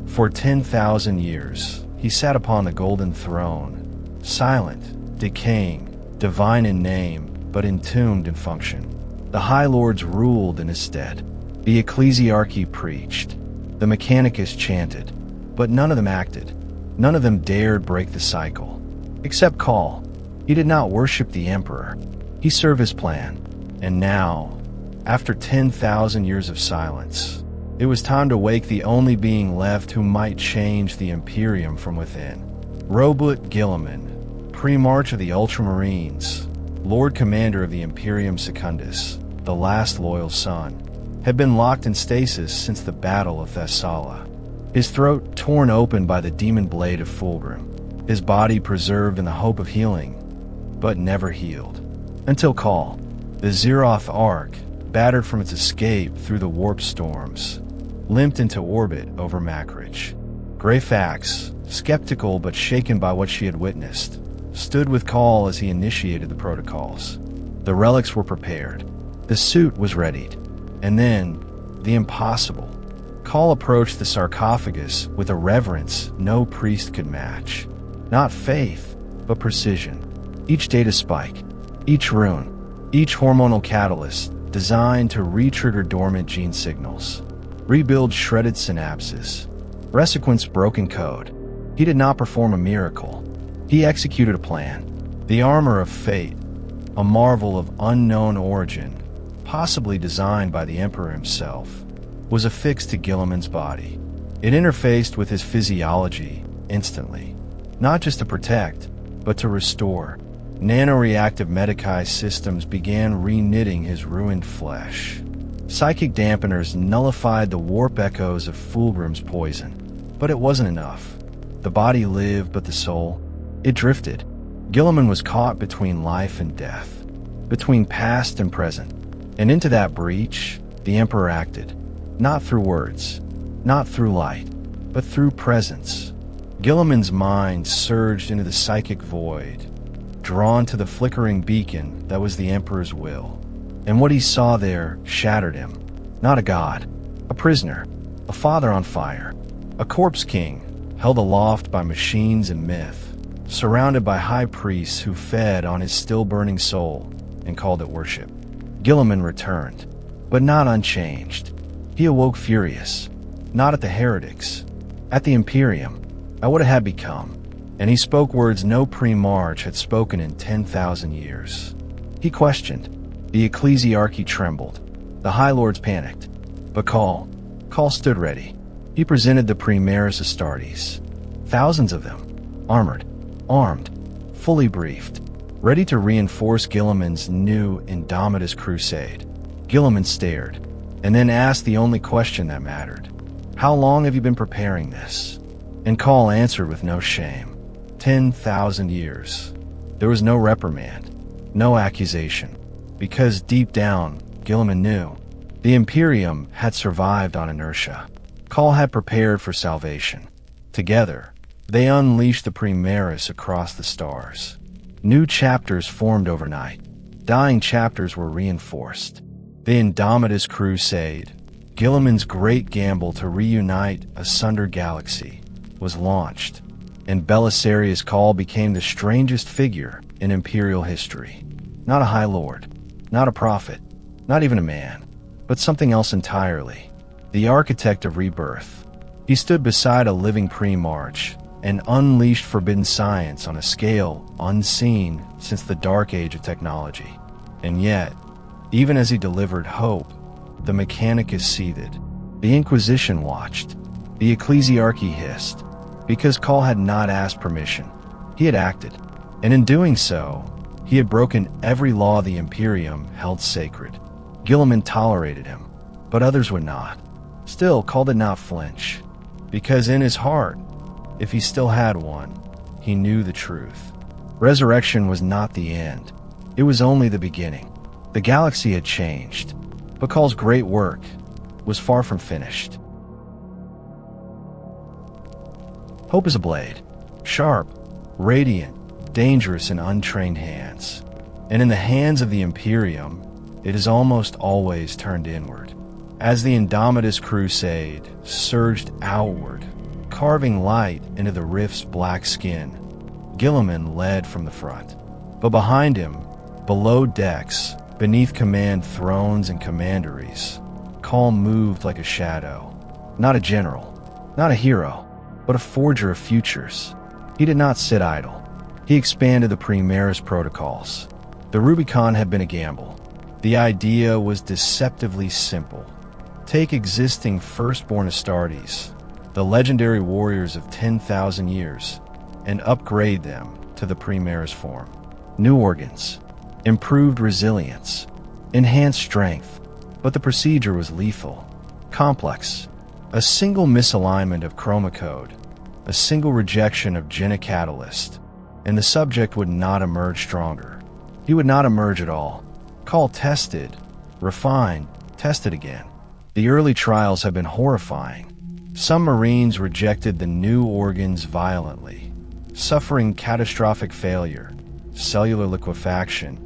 For 10,000 years, he sat upon the golden throne, silent, decaying, divine in name, but entombed in function. The High Lords ruled in his stead. The Ecclesiarchy preached. The Mechanicus chanted. But none of them acted. None of them dared break the cycle. Except Cawl. He did not worship the Emperor. He served his plan. And now, after 10,000 years of silence, it was time to wake the only being left who might change the Imperium from within. Roboute Guilliman, Primarch of the Ultramarines, Lord Commander of the Imperium Secundus, the last loyal son, had been locked in stasis since the Battle of Thessala. His throat torn open by the demon blade of Fulgrim, his body preserved in the hope of healing, but never healed. Until Cawl, the Zeroth Ark, battered from its escape through the warp storms, limped into orbit over Macridge. Greyfax, skeptical but shaken by what she had witnessed, stood with Cawl as he initiated the protocols. The relics were prepared. The suit was readied. And then, the impossible. Cawl approached the sarcophagus with a reverence no priest could match. Not faith, but precision. Each data spike, each rune, each hormonal catalyst designed to re-trigger dormant gene signals, rebuild shredded synapses, resequence broken code. He did not perform a miracle. He executed a plan. The armor of fate, a marvel of unknown origin, possibly designed by the Emperor himself, was affixed to Guilliman's body. It interfaced with his physiology instantly, not just to protect, but to restore. Nanoreactive Medici systems began re-knitting his ruined flesh. Psychic dampeners nullified the warp echoes of Fulgrim's poison. But it wasn't enough. The body lived, but the soul, it drifted. Guilliman was caught between life and death, between past and present. And into that breach, the Emperor acted, not through words, not through light, but through presence. Guilliman's mind surged into the psychic void, drawn to the flickering beacon that was the Emperor's will. And what he saw there shattered him. Not a god, a prisoner, a father on fire, a corpse king held aloft by machines and myth, surrounded by high priests who fed on his still-burning soul and called it worship. Guilliman returned, but not unchanged. He awoke furious, not at the heretics, at the Imperium, at what it had become, and he spoke words no Primarch had spoken in 10,000 years. He questioned. The ecclesiarchy trembled. The High Lords panicked. But Cawl stood ready. He presented the Primaris Astartes, thousands of them, armored, armed, fully briefed, ready to reinforce Guilliman's new Indomitus crusade. Guilliman stared, and then asked the only question that mattered. How long have you been preparing this? And Cawl answered with no shame. 10,000 years. There was no reprimand, no accusation, because deep down, Guilliman knew the Imperium had survived on inertia. Cawl had prepared for salvation. Together, they unleashed the Primaris across the stars. New chapters formed overnight. Dying chapters were reinforced. The Indomitus Crusade, Guilliman's great gamble to reunite a sundered galaxy, was launched, and Belisarius Cawl became the strangest figure in Imperial history. Not a High Lord, not a prophet, not even a man, but something else entirely. The architect of rebirth. He stood beside a living Primarch and unleashed forbidden science on a scale unseen since the dark age of technology. And yet, even as he delivered hope, the Mechanicus seethed. The Inquisition watched. The ecclesiarchy hissed. Because Cawl had not asked permission, he had acted. And in doing so, he had broken every law the Imperium held sacred. Guilliman tolerated him, but others would not. Still, Cawl did not flinch. Because in his heart, if he still had one, he knew the truth. Resurrection was not the end. It was only the beginning. The galaxy had changed, but Cawl's great work was far from finished. Hope is a blade, sharp, radiant, dangerous in untrained hands. And in the hands of the Imperium, it is almost always turned inward. As the Indomitus Crusade surged outward, carving light into the rift's black skin, Guilliman led from the front. But behind him, below decks, beneath command thrones and commanderies, Cawl moved like a shadow. Not a general, not a hero, but a forger of futures. He did not sit idle. He expanded the Primaris protocols. The Rubicon had been a gamble. The idea was deceptively simple. Take existing firstborn Astartes, the legendary warriors of 10,000 years, and upgrade them to the Primaris form. New organs, improved resilience, enhanced strength, but the procedure was lethal, complex. A single misalignment of chroma code, a single rejection of genocatalyst, and the subject would not emerge stronger. He would not emerge at all. Cawl tested, refined, tested again. The early trials have been horrifying. Some Marines rejected the new organs violently, suffering catastrophic failure, cellular liquefaction,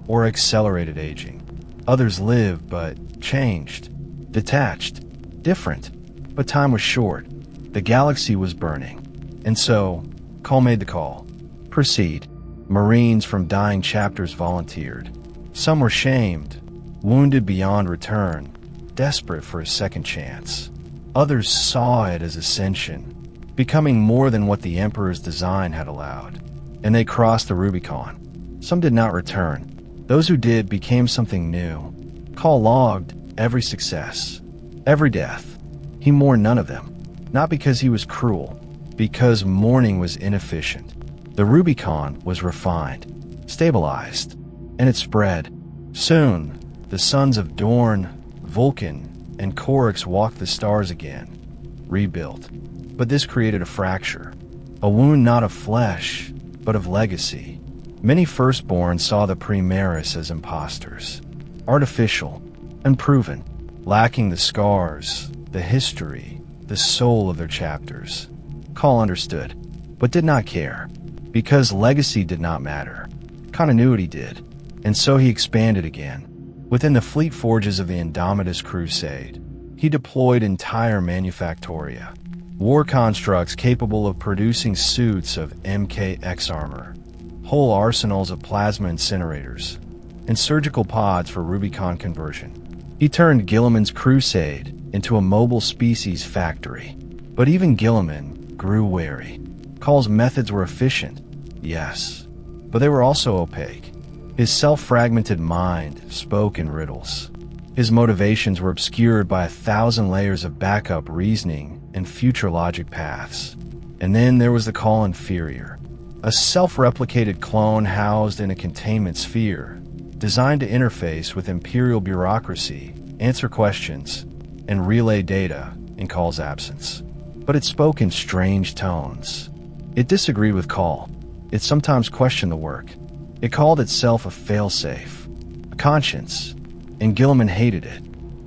or accelerated aging. Others lived but changed, detached, different. But time was short. The galaxy was burning. And so, Cawl made the call. Proceed. Marines from dying chapters volunteered. Some were shamed, wounded beyond return, desperate for a second chance. Others saw it as ascension, becoming more than what the Emperor's design had allowed. And they crossed the Rubicon. Some did not return. Those who did became something new. Cawl logged every success, every death. He mourned none of them, not because he was cruel, because mourning was inefficient. The Rubicon was refined, stabilized, and it spread. Soon, the sons of Dorn, Vulcan, and Corax walked the stars again, rebuilt. But this created a fracture, a wound not of flesh, but of legacy. Many firstborn saw the Primaris as imposters, artificial, unproven, lacking the scars, the history, the soul of their chapters. Cawl understood, but did not care, because legacy did not matter. Continuity did, and so he expanded again. Within the fleet forges of the Indomitus Crusade, he deployed entire manufactoria, war constructs capable of producing suits of MKX armor, whole arsenals of plasma incinerators, and surgical pods for Rubicon conversion. He turned Guilliman's crusade into a mobile species factory. But even Guilliman grew wary. Cawl's methods were efficient, yes, but they were also opaque. His self-fragmented mind spoke in riddles. His motivations were obscured by 1,000 layers of backup reasoning and future logic paths. And then there was the Cawl Inferior, a self-replicated clone housed in a containment sphere, designed to interface with Imperial bureaucracy, answer questions, and relay data in Cawl's absence. But it spoke in strange tones. It disagreed with Cawl. It sometimes questioned the work. It called itself a failsafe, a conscience, and Guilliman hated it.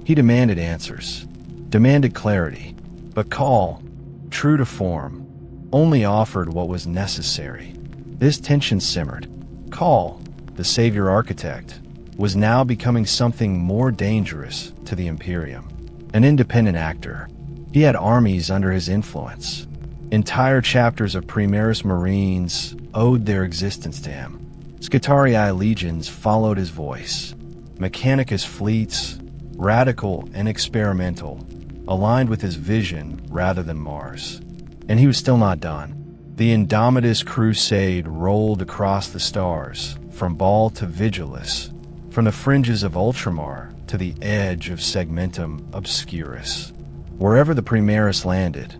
He demanded answers, demanded clarity, but Cawl, true to form, only offered what was necessary. This tension simmered. Cawl, the savior architect, was now becoming something more dangerous to the Imperium. An independent actor, he had armies under his influence. Entire chapters of Primaris Marines owed their existence to him. Scutarii legions followed his voice. Mechanicus fleets, radical and experimental, aligned with his vision rather than Mars. And he was still not done. The Indomitus Crusade rolled across the stars, from Baal to Vigilus, from the fringes of Ultramar to the edge of Segmentum Obscurus. Wherever the Primaris landed,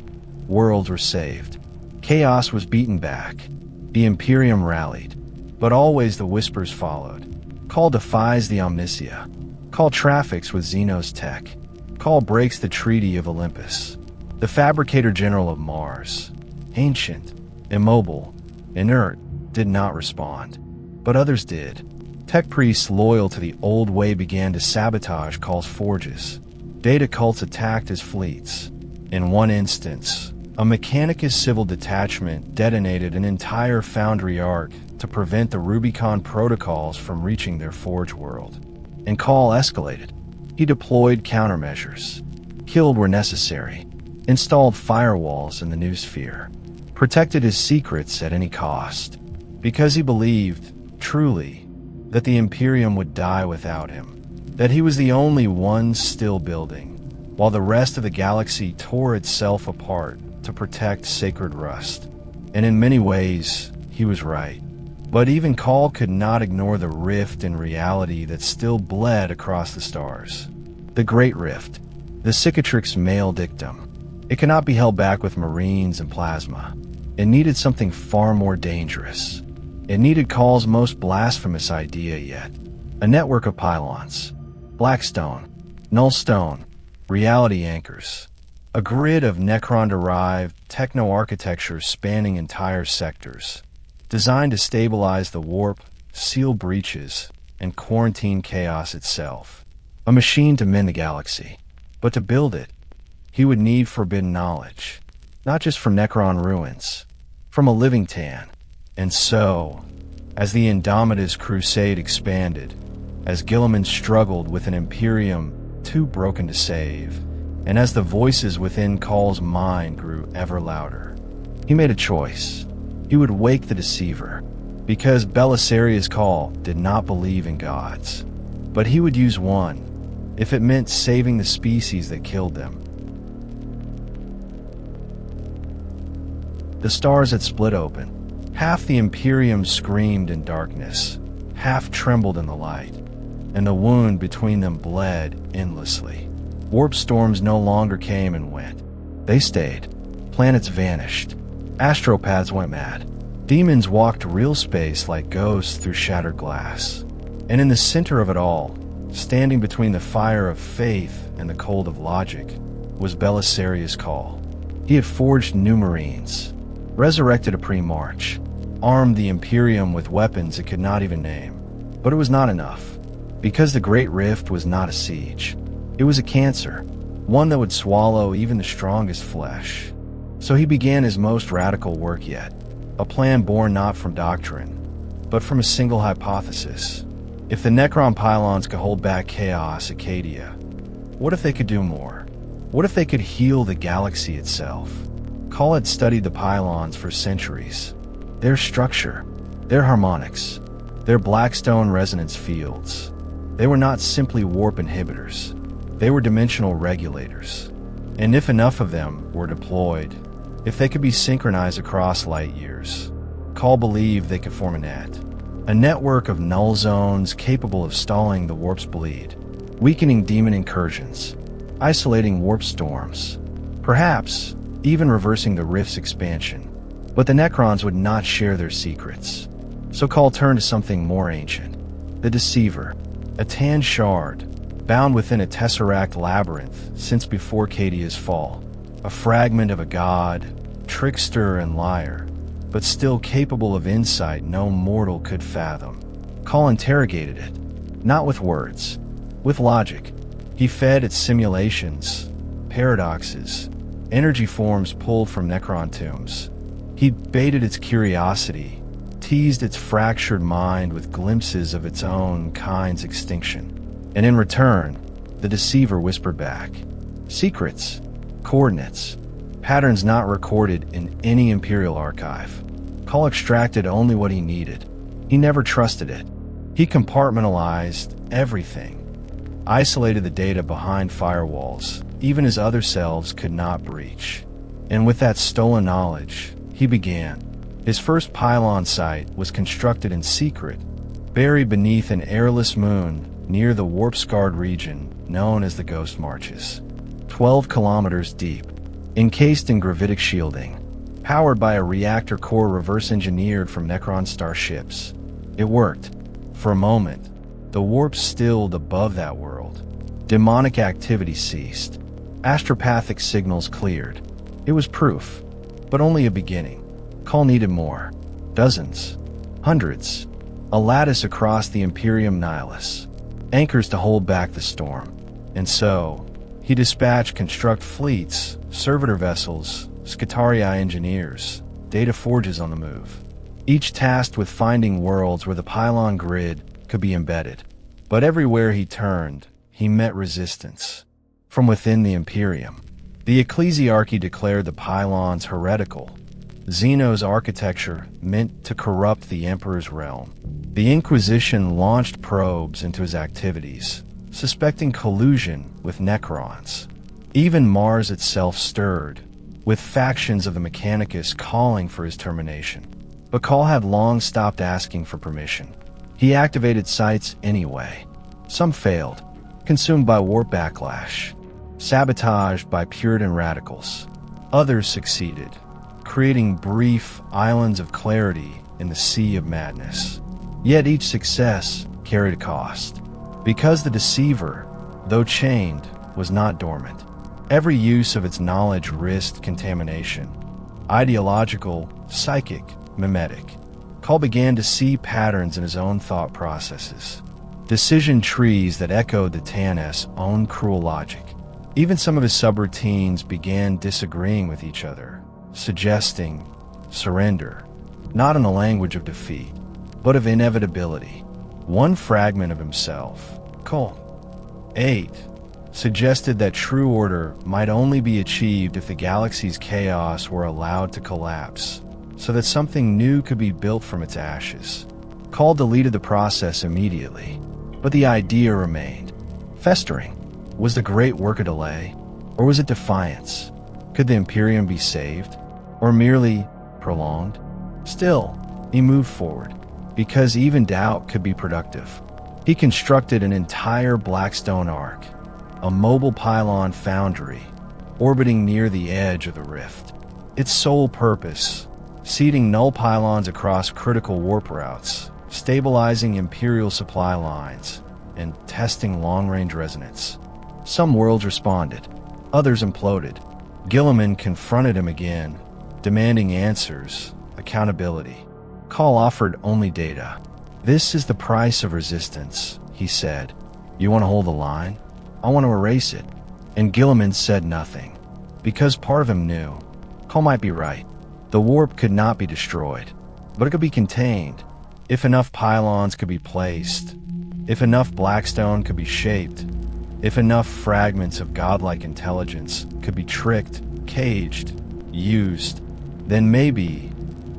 worlds were saved. Chaos was beaten back. The Imperium rallied, but always the whispers followed. Cawl defies the Omnisia. Cawl traffics with Xenos tech. Cawl breaks the Treaty of Olympus. The Fabricator General of Mars, ancient, immobile, inert, did not respond. But others did. Tech priests loyal to the old way began to sabotage Cawl's forges. Data cults attacked his fleets. In one instance, a Mechanicus civil detachment detonated an entire foundry arc to prevent the Rubicon protocols from reaching their forge world. And Cawl escalated. He deployed countermeasures, killed where necessary, installed firewalls in the new sphere, protected his secrets at any cost, because he believed, truly, that the Imperium would die without him, that he was the only one still building, while the rest of the galaxy tore itself apart to protect sacred rust. And in many ways, he was right. But even Cawl could not ignore the rift in reality that still bled across the stars. The Great Rift, the cicatrix male dictum. It cannot be held back with Marines and plasma. It needed something far more dangerous. It needed Cawl's most blasphemous idea yet. A network of pylons. Blackstone, nullstone, reality anchors. A grid of Necron-derived techno-architecture spanning entire sectors, designed to stabilize the warp, seal breaches, and quarantine chaos itself. A machine to mend the galaxy. But to build it, he would need forbidden knowledge. Not just from Necron ruins, from a living Tan. And so, as the Indomitus crusade expanded, as Guilliman struggled with an Imperium too broken to save, and as the voices within Cawl's mind grew ever louder, he made a choice. He would wake the deceiver, because Belisarius Cawl did not believe in gods. But he would use one, if it meant saving the species that killed them. The stars had split open. Half the Imperium screamed in darkness, half trembled in the light, and the wound between them bled endlessly. Warp storms no longer came and went. They stayed. Planets vanished. Astropaths went mad. Demons walked real space like ghosts through shattered glass. And in the center of it all, standing between the fire of faith and the cold of logic, was Belisarius Cawl. He had forged new Marines, resurrected a pre-march, armed the Imperium with weapons it could not even name. But it was not enough, because the Great Rift was not a siege. It was a cancer, one that would swallow even the strongest flesh. So he began his most radical work yet, a plan born not from doctrine, but from a single hypothesis. If the Necron pylons could hold back chaos Acadia, what if they could do more? What if they could heal the galaxy itself? Cawl had studied the pylons for centuries. Their structure, their harmonics, their Blackstone resonance fields. They were not simply warp inhibitors. They were dimensional regulators. And if enough of them were deployed, if they could be synchronized across light years, Cawl believed they could form a network of null zones capable of stalling the warp's bleed, weakening demon incursions, isolating warp storms, perhaps even reversing the rift's expansion. But the Necrons would not share their secrets. So Cawl turned to something more ancient, the Deceiver, a tan shard, bound within a tesseract labyrinth since before Cadia's fall, a fragment of a god, trickster and liar, but still capable of insight no mortal could fathom. Cawl interrogated it, not with words, with logic. He fed its simulations, paradoxes, energy forms pulled from Necron tombs. He baited its curiosity, teased its fractured mind with glimpses of its own kind's extinction. And in return, the Deceiver whispered back. Secrets, coordinates, patterns not recorded in any Imperial archive. Cawl extracted only what he needed. He never trusted it. He compartmentalized everything, isolated the data behind firewalls even his other selves could not breach. And with that stolen knowledge, he began. His first pylon site was constructed in secret, buried beneath an airless moon near the warp-scarred region known as the Ghost Marches. 12 kilometers deep, encased in gravitic shielding, powered by a reactor core reverse-engineered from Necron starships. It worked. For a moment, the warp stilled above that world. Demonic activity ceased. Astropathic signals cleared. It was proof, but only a beginning. Cawl needed more. Dozens. Hundreds. A lattice across the Imperium Nihilus. Anchors to hold back the storm. And so, he dispatched construct fleets, servitor vessels, Skitarii engineers, data forges on the move, each tasked with finding worlds where the pylon grid could be embedded. But everywhere he turned, he met resistance. From within the Imperium, the Ecclesiarchy declared the pylons heretical. Xeno's architecture meant to corrupt the Emperor's realm. The Inquisition launched probes into his activities, suspecting collusion with Necrons. Even Mars itself stirred, with factions of the Mechanicus calling for his termination. But Cawl had long stopped asking for permission. He activated sites anyway. Some failed, consumed by warp backlash, sabotaged by Puritan radicals. Others succeeded, creating brief islands of clarity in the sea of madness. Yet each success carried a cost, because the deceiver, though chained, was not dormant. Every use of its knowledge risked contamination. Ideological, psychic, mimetic. Cawl began to see patterns in his own thought processes. Decision trees that echoed the Tannis' own cruel logic. Even some of his subroutines began disagreeing with each other, suggesting surrender, not in a language of defeat, but of inevitability. One fragment of himself, Cawl 8, suggested that true order might only be achieved if the galaxy's chaos were allowed to collapse, so that something new could be built from its ashes. Cawl deleted the process immediately, but the idea remained, festering. Was the great work a delay, or was it defiance? Could the Imperium be saved, or merely prolonged? Still, he moved forward, because even doubt could be productive. He constructed an entire Blackstone arc, a mobile pylon foundry, orbiting near the edge of the rift. Its sole purpose, seeding null pylons across critical warp routes, stabilizing Imperial supply lines, and testing long-range resonance. Some worlds responded, others imploded. Guilliman confronted him again, demanding answers, accountability. Cawl offered only data. "This is the price of resistance," he said. "You want to hold the line? I want to erase it." And Guilliman said nothing, because part of him knew. Cawl might be right. The warp could not be destroyed, but it could be contained. If enough pylons could be placed, if enough Blackstone could be shaped, if enough fragments of godlike intelligence could be tricked, caged, used, then maybe,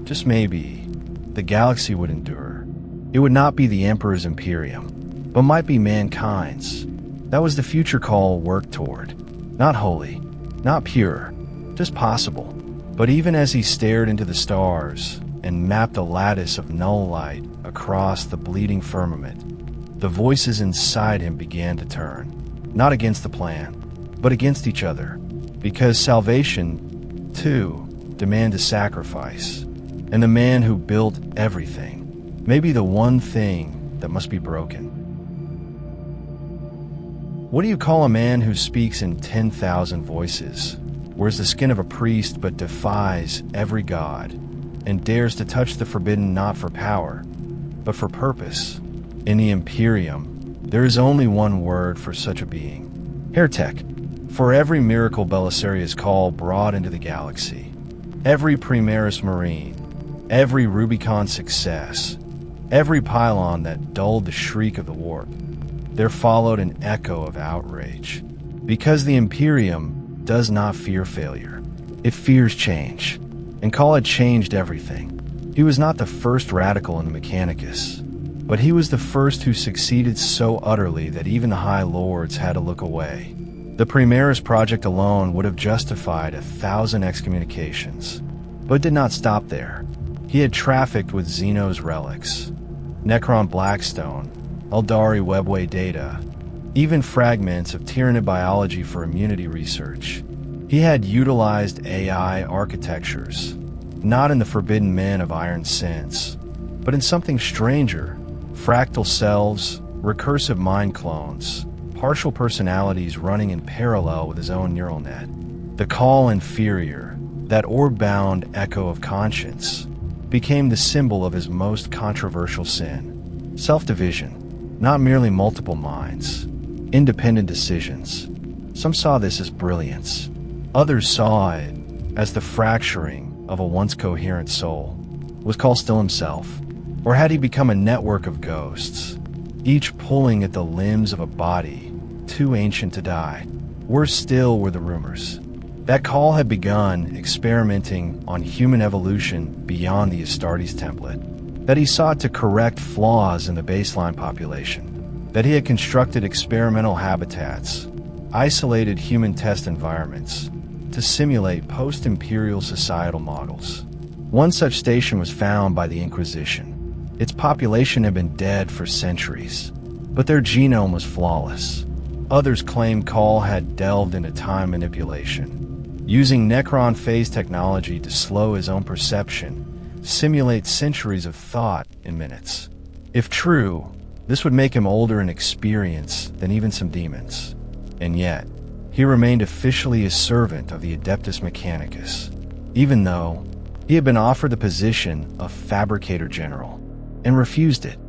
just maybe, the galaxy would endure. It would not be the Emperor's Imperium, but might be mankind's. That was the future Cawl worked toward. Not holy, not pure, just possible. But even as he stared into the stars and mapped a lattice of null light across the bleeding firmament, the voices inside him began to turn. Not against the plan, but against each other. Because salvation, too, demanded sacrifice. And the man who built everything may be the one thing that must be broken. What do you call a man who speaks in 10,000 voices, wears the skin of a priest but defies every god, and dares to touch the forbidden not for power, but for purpose? In the Imperium, there is only one word for such a being: heretic. For every miracle Belisarius Cawl brought into the galaxy, every Primaris Marine, every Rubicon success, every pylon that dulled the shriek of the warp, there followed an echo of outrage. Because the Imperium does not fear failure, it fears change. And Cawl had changed everything. He was not the first radical in the Mechanicus, but he was the first who succeeded so utterly that even the High Lords had to look away. The Primaris project alone would have justified 1,000 excommunications, but did not stop there. He had trafficked with Xeno's relics, Necron Blackstone, Eldari webway data, even fragments of Tyranid biology for immunity research. He had utilized AI architectures, not in the forbidden men of iron sense, but in something stranger: fractal selves, recursive mind clones, partial personalities running in parallel with his own neural net. The Cawl inferior, that orb-bound echo of conscience, became the symbol of his most controversial sin: self-division. Not merely multiple minds, independent decisions. Some saw this as brilliance. Others saw it as the fracturing of a once coherent soul. Was Cawl still himself? Or had he become a network of ghosts, each pulling at the limbs of a body too ancient to die? Worse still were the rumors that Cawl had begun experimenting on human evolution beyond the Astartes template, that he sought to correct flaws in the baseline population, that he had constructed experimental habitats, isolated human test environments, to simulate post-imperial societal models. One such station was found by the Inquisition. Its population had been dead for centuries, but their genome was flawless. Others claimed Cawl had delved into time manipulation, using Necron phase technology to slow his own perception, simulate centuries of thought in minutes. If true, this would make him older in experience than even some demons. And yet, he remained officially a servant of the Adeptus Mechanicus, even though he had been offered the position of Fabricator General, and refused it.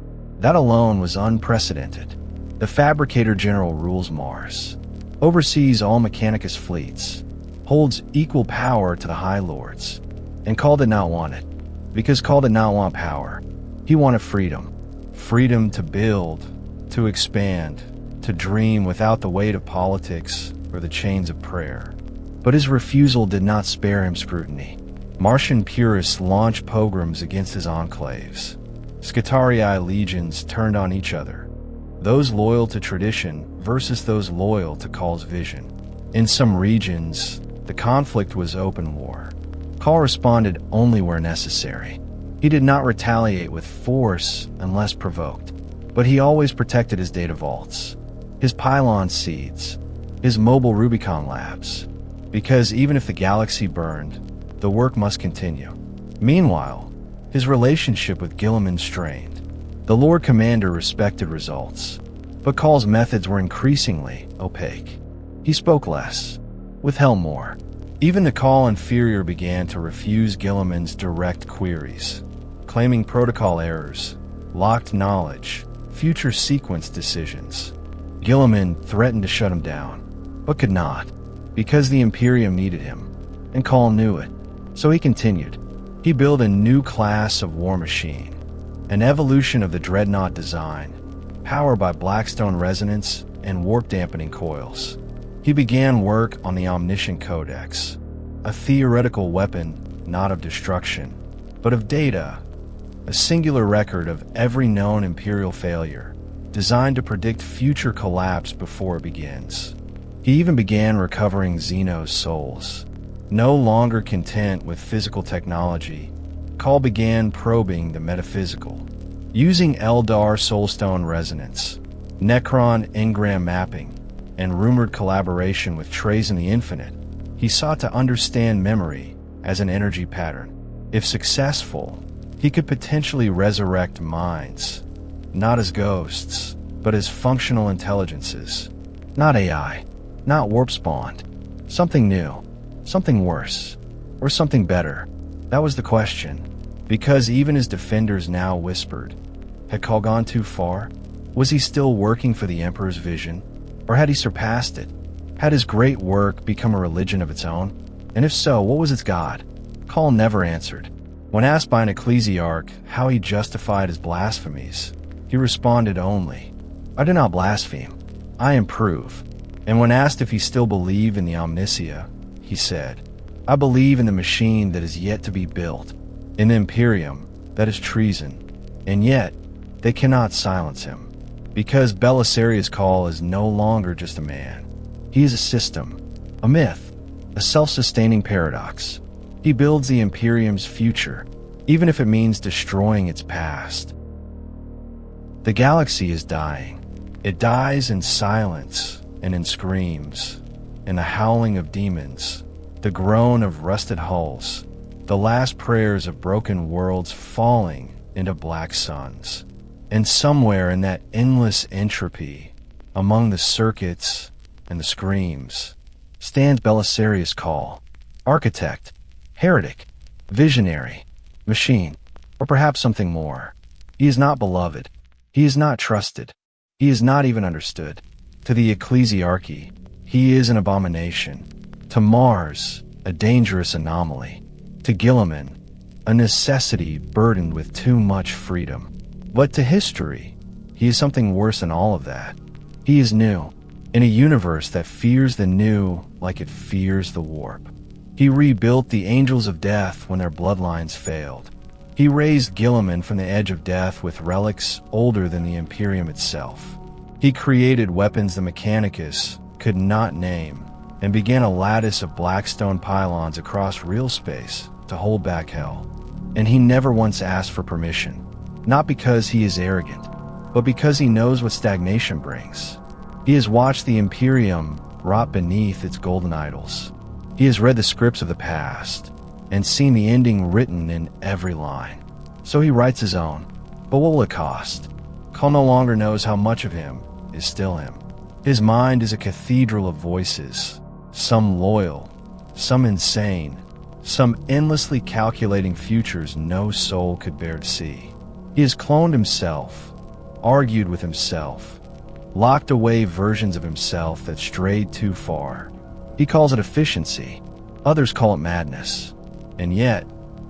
That alone was unprecedented. The Fabricator General rules Mars, oversees all Mechanicus fleets, holds equal power to the High Lords, and Cawl did not want it. Because Cawl did not want power. He wanted freedom. Freedom to build, to expand, to dream without the weight of politics or the chains of prayer. But his refusal did not spare him scrutiny. Martian purists launched pogroms against his enclaves. Skitarii legions turned on each other, those loyal to tradition versus those loyal to Cawl's vision. In some regions, the conflict was open war. Cawl responded only where necessary. He did not retaliate with force unless provoked, but he always protected his data vaults, his pylon seeds, his mobile Rubicon labs, because even if the galaxy burned, the work must continue. Meanwhile, his relationship with Guilliman strained. The Lord Commander respected results, but Cawl's methods were increasingly opaque. He spoke less, withheld more. Even the Cawl inferior began to refuse Guilliman's direct queries, claiming protocol errors, locked knowledge, future sequence decisions. Guilliman threatened to shut him down, but could not, because the Imperium needed him, and Cawl knew it. So he continued. He built a new class of war machine, an evolution of the Dreadnought design, powered by Blackstone resonance and warp dampening coils. He began work on the Omniscient Codex, a theoretical weapon not of destruction, but of data, a singular record of every known Imperial failure, designed to predict future collapse before it begins. He even began recovering Xeno's souls. No longer content with physical technology, Cawl began probing the metaphysical. Using Eldar Soulstone resonance, Necron engram mapping, and rumored collaboration with Trays in the Infinite, he sought to understand memory as an energy pattern. If successful, he could potentially resurrect minds, not as ghosts, but as functional intelligences. Not AI, not warp-spawned. Something new, something worse, or something better. That was the question. Because even his defenders now whispered, had Cawl gone too far? Was he still working for the Emperor's vision? Or had he surpassed it? Had his great work become a religion of its own? And if so, what was its god? Cawl never answered. When asked by an ecclesiarch how he justified his blasphemies, he responded only, "I do not blaspheme, I improve." And when asked if he still believed in the Omnicia, he said, "I believe in the machine that is yet to be built, in the Imperium that is treason." And yet, they cannot silence him, because Belisarius Cawl is no longer just a man. He is a system, a myth, a self-sustaining paradox. He builds the Imperium's future, even if it means destroying its past. The galaxy is dying. It dies in silence and in screams, in the howling of demons, the groan of rusted hulls, the last prayers of broken worlds falling into black suns. And somewhere in that endless entropy, among the circuits and the screams, stands Belisarius Cawl, architect, heretic, visionary, machine, or perhaps something more. He is not beloved. He is not trusted. He is not even understood. To the ecclesiarchy, he is an abomination. To Mars, a dangerous anomaly. To Guilliman, a necessity burdened with too much freedom. But to history, he is something worse than all of that. He is new, in a universe that fears the new like it fears the warp. He rebuilt the Angels of Death when their bloodlines failed. He raised Guilliman from the edge of death with relics older than the Imperium itself. He created weapons the Mechanicus could not name, and began a lattice of Blackstone pylons across real space to hold back hell. And he never once asked for permission. Not because he is arrogant, but because he knows what stagnation brings. He has watched the Imperium rot beneath its golden idols. He has read the scripts of the past and seen the ending written in every line. So he writes his own. But what will it cost? Cawl no longer knows how much of him is still him. His mind is a cathedral of voices, some loyal, some insane, some endlessly calculating futures no soul could bear to see. He has cloned himself, argued with himself, locked away versions of himself that strayed too far. He calls it efficiency. Others call it madness. And yet,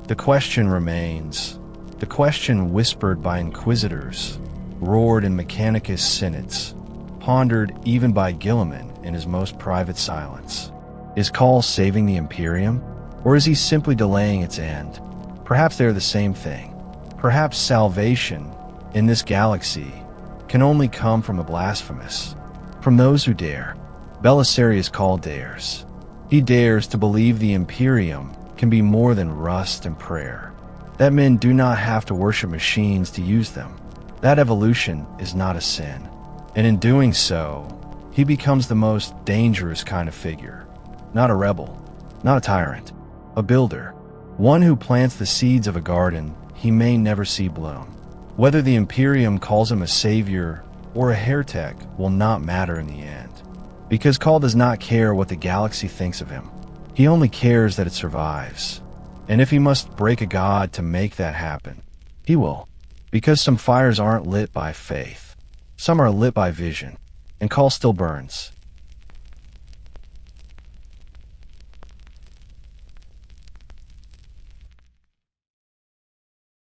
the question remains. The question whispered by inquisitors, roared in Mechanicus synods, pondered even by Guilliman in his most private silence. Is Cawl saving the Imperium? Or is he simply delaying its end? Perhaps they are the same thing. Perhaps salvation, in this galaxy, can only come from the blasphemous, from those who dare. Belisarius Cawl dares. He dares to believe the Imperium can be more than rust and prayer. That men do not have to worship machines to use them. That evolution is not a sin. And in doing so, he becomes the most dangerous kind of figure. Not a rebel, not a tyrant, a builder, one who plants the seeds of a garden he may never see bloom. Whether the Imperium calls him a savior or a heretic will not matter in the end, because Cawl does not care what the galaxy thinks of him. He only cares that it survives. And if he must break a god to make that happen, he will, because some fires aren't lit by faith. Some are lit by vision, and Cawl still burns.